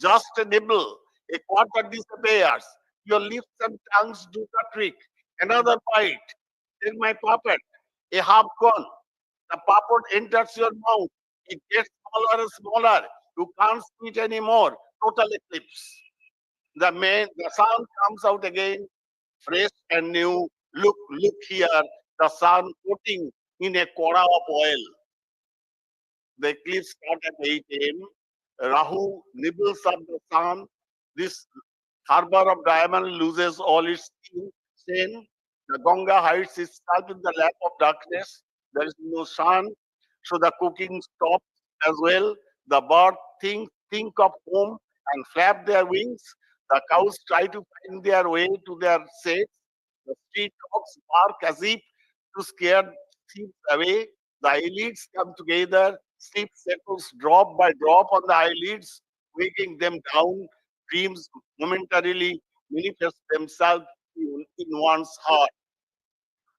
just a nibble. A quarter disappears. Your lips and tongues do the trick. Another bite. Then my puppet. A half gone. The puppet enters your mouth. It gets smaller and smaller. You can't see it anymore. Total eclipse. The sun comes out again, fresh and new. Look here. The sun floating in a quara of oil. The eclipse starts at 8 a.m. Rahu nibbles up the sun. This harbor of diamond loses all its stain. The Ganga hides itself in the lap of darkness. There is no sun, so the cooking stops as well. The birds think of home and flap their wings. The cows try to find their way to their sheds. The street dogs bark as if to scare sheep away. The eyelids come together. Sleep settles drop by drop on the eyelids, waking them down. Dreams momentarily manifest themselves in one's heart.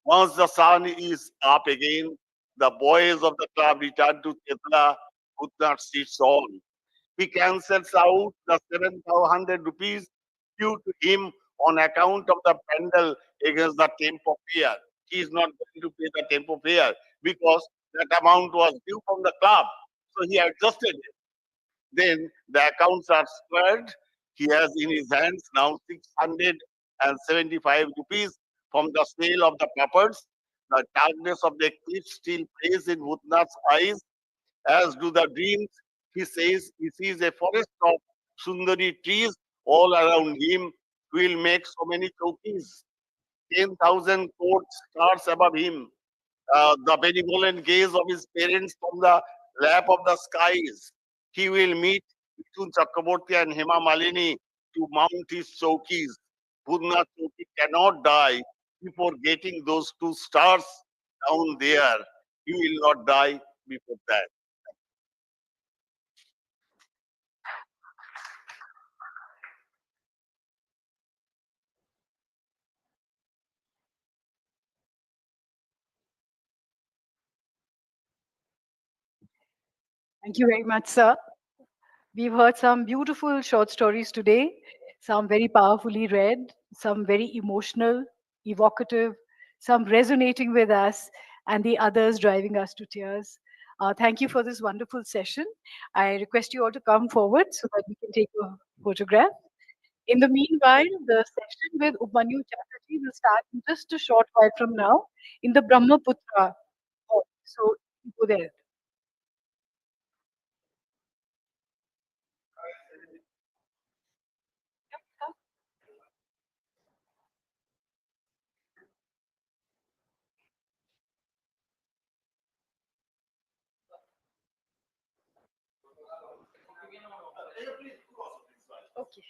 Once the sun is up again, the boys of the club return to Chetla, Bhutnath sits on. He cancels out the 7,000 rupees due to him on account of the pendle against the tempo fare. He is not going to pay the tempo fare because that amount was due from the club. So he adjusted it. Then the accounts are squared. He has in his hands now 675 rupees from the sale of the peppers. The darkness of the eclipse still plays in Bhutnath's eyes, as do the dreams. He says he sees a forest of Sundari trees all around him. He will make so many chokis. 10,000 court stars above him. the benevolent gaze of his parents from the lap of the skies. He will meet Mithun Chakraborty and Hema Malini to mount his chowkis. Budna Chowki cannot die before getting those two stars down there. He will not die before that. Thank you very much, sir. We've heard some beautiful short stories today, some very powerfully read, some very emotional, evocative, some resonating with us, and the others driving us to tears. Thank you for this wonderful session. I request you all to come forward so that we can take a photograph. In the meanwhile, the session with Upanyu Chatterjee will start in just a short while from now in the Brahmaputra hall. So go there. Okay.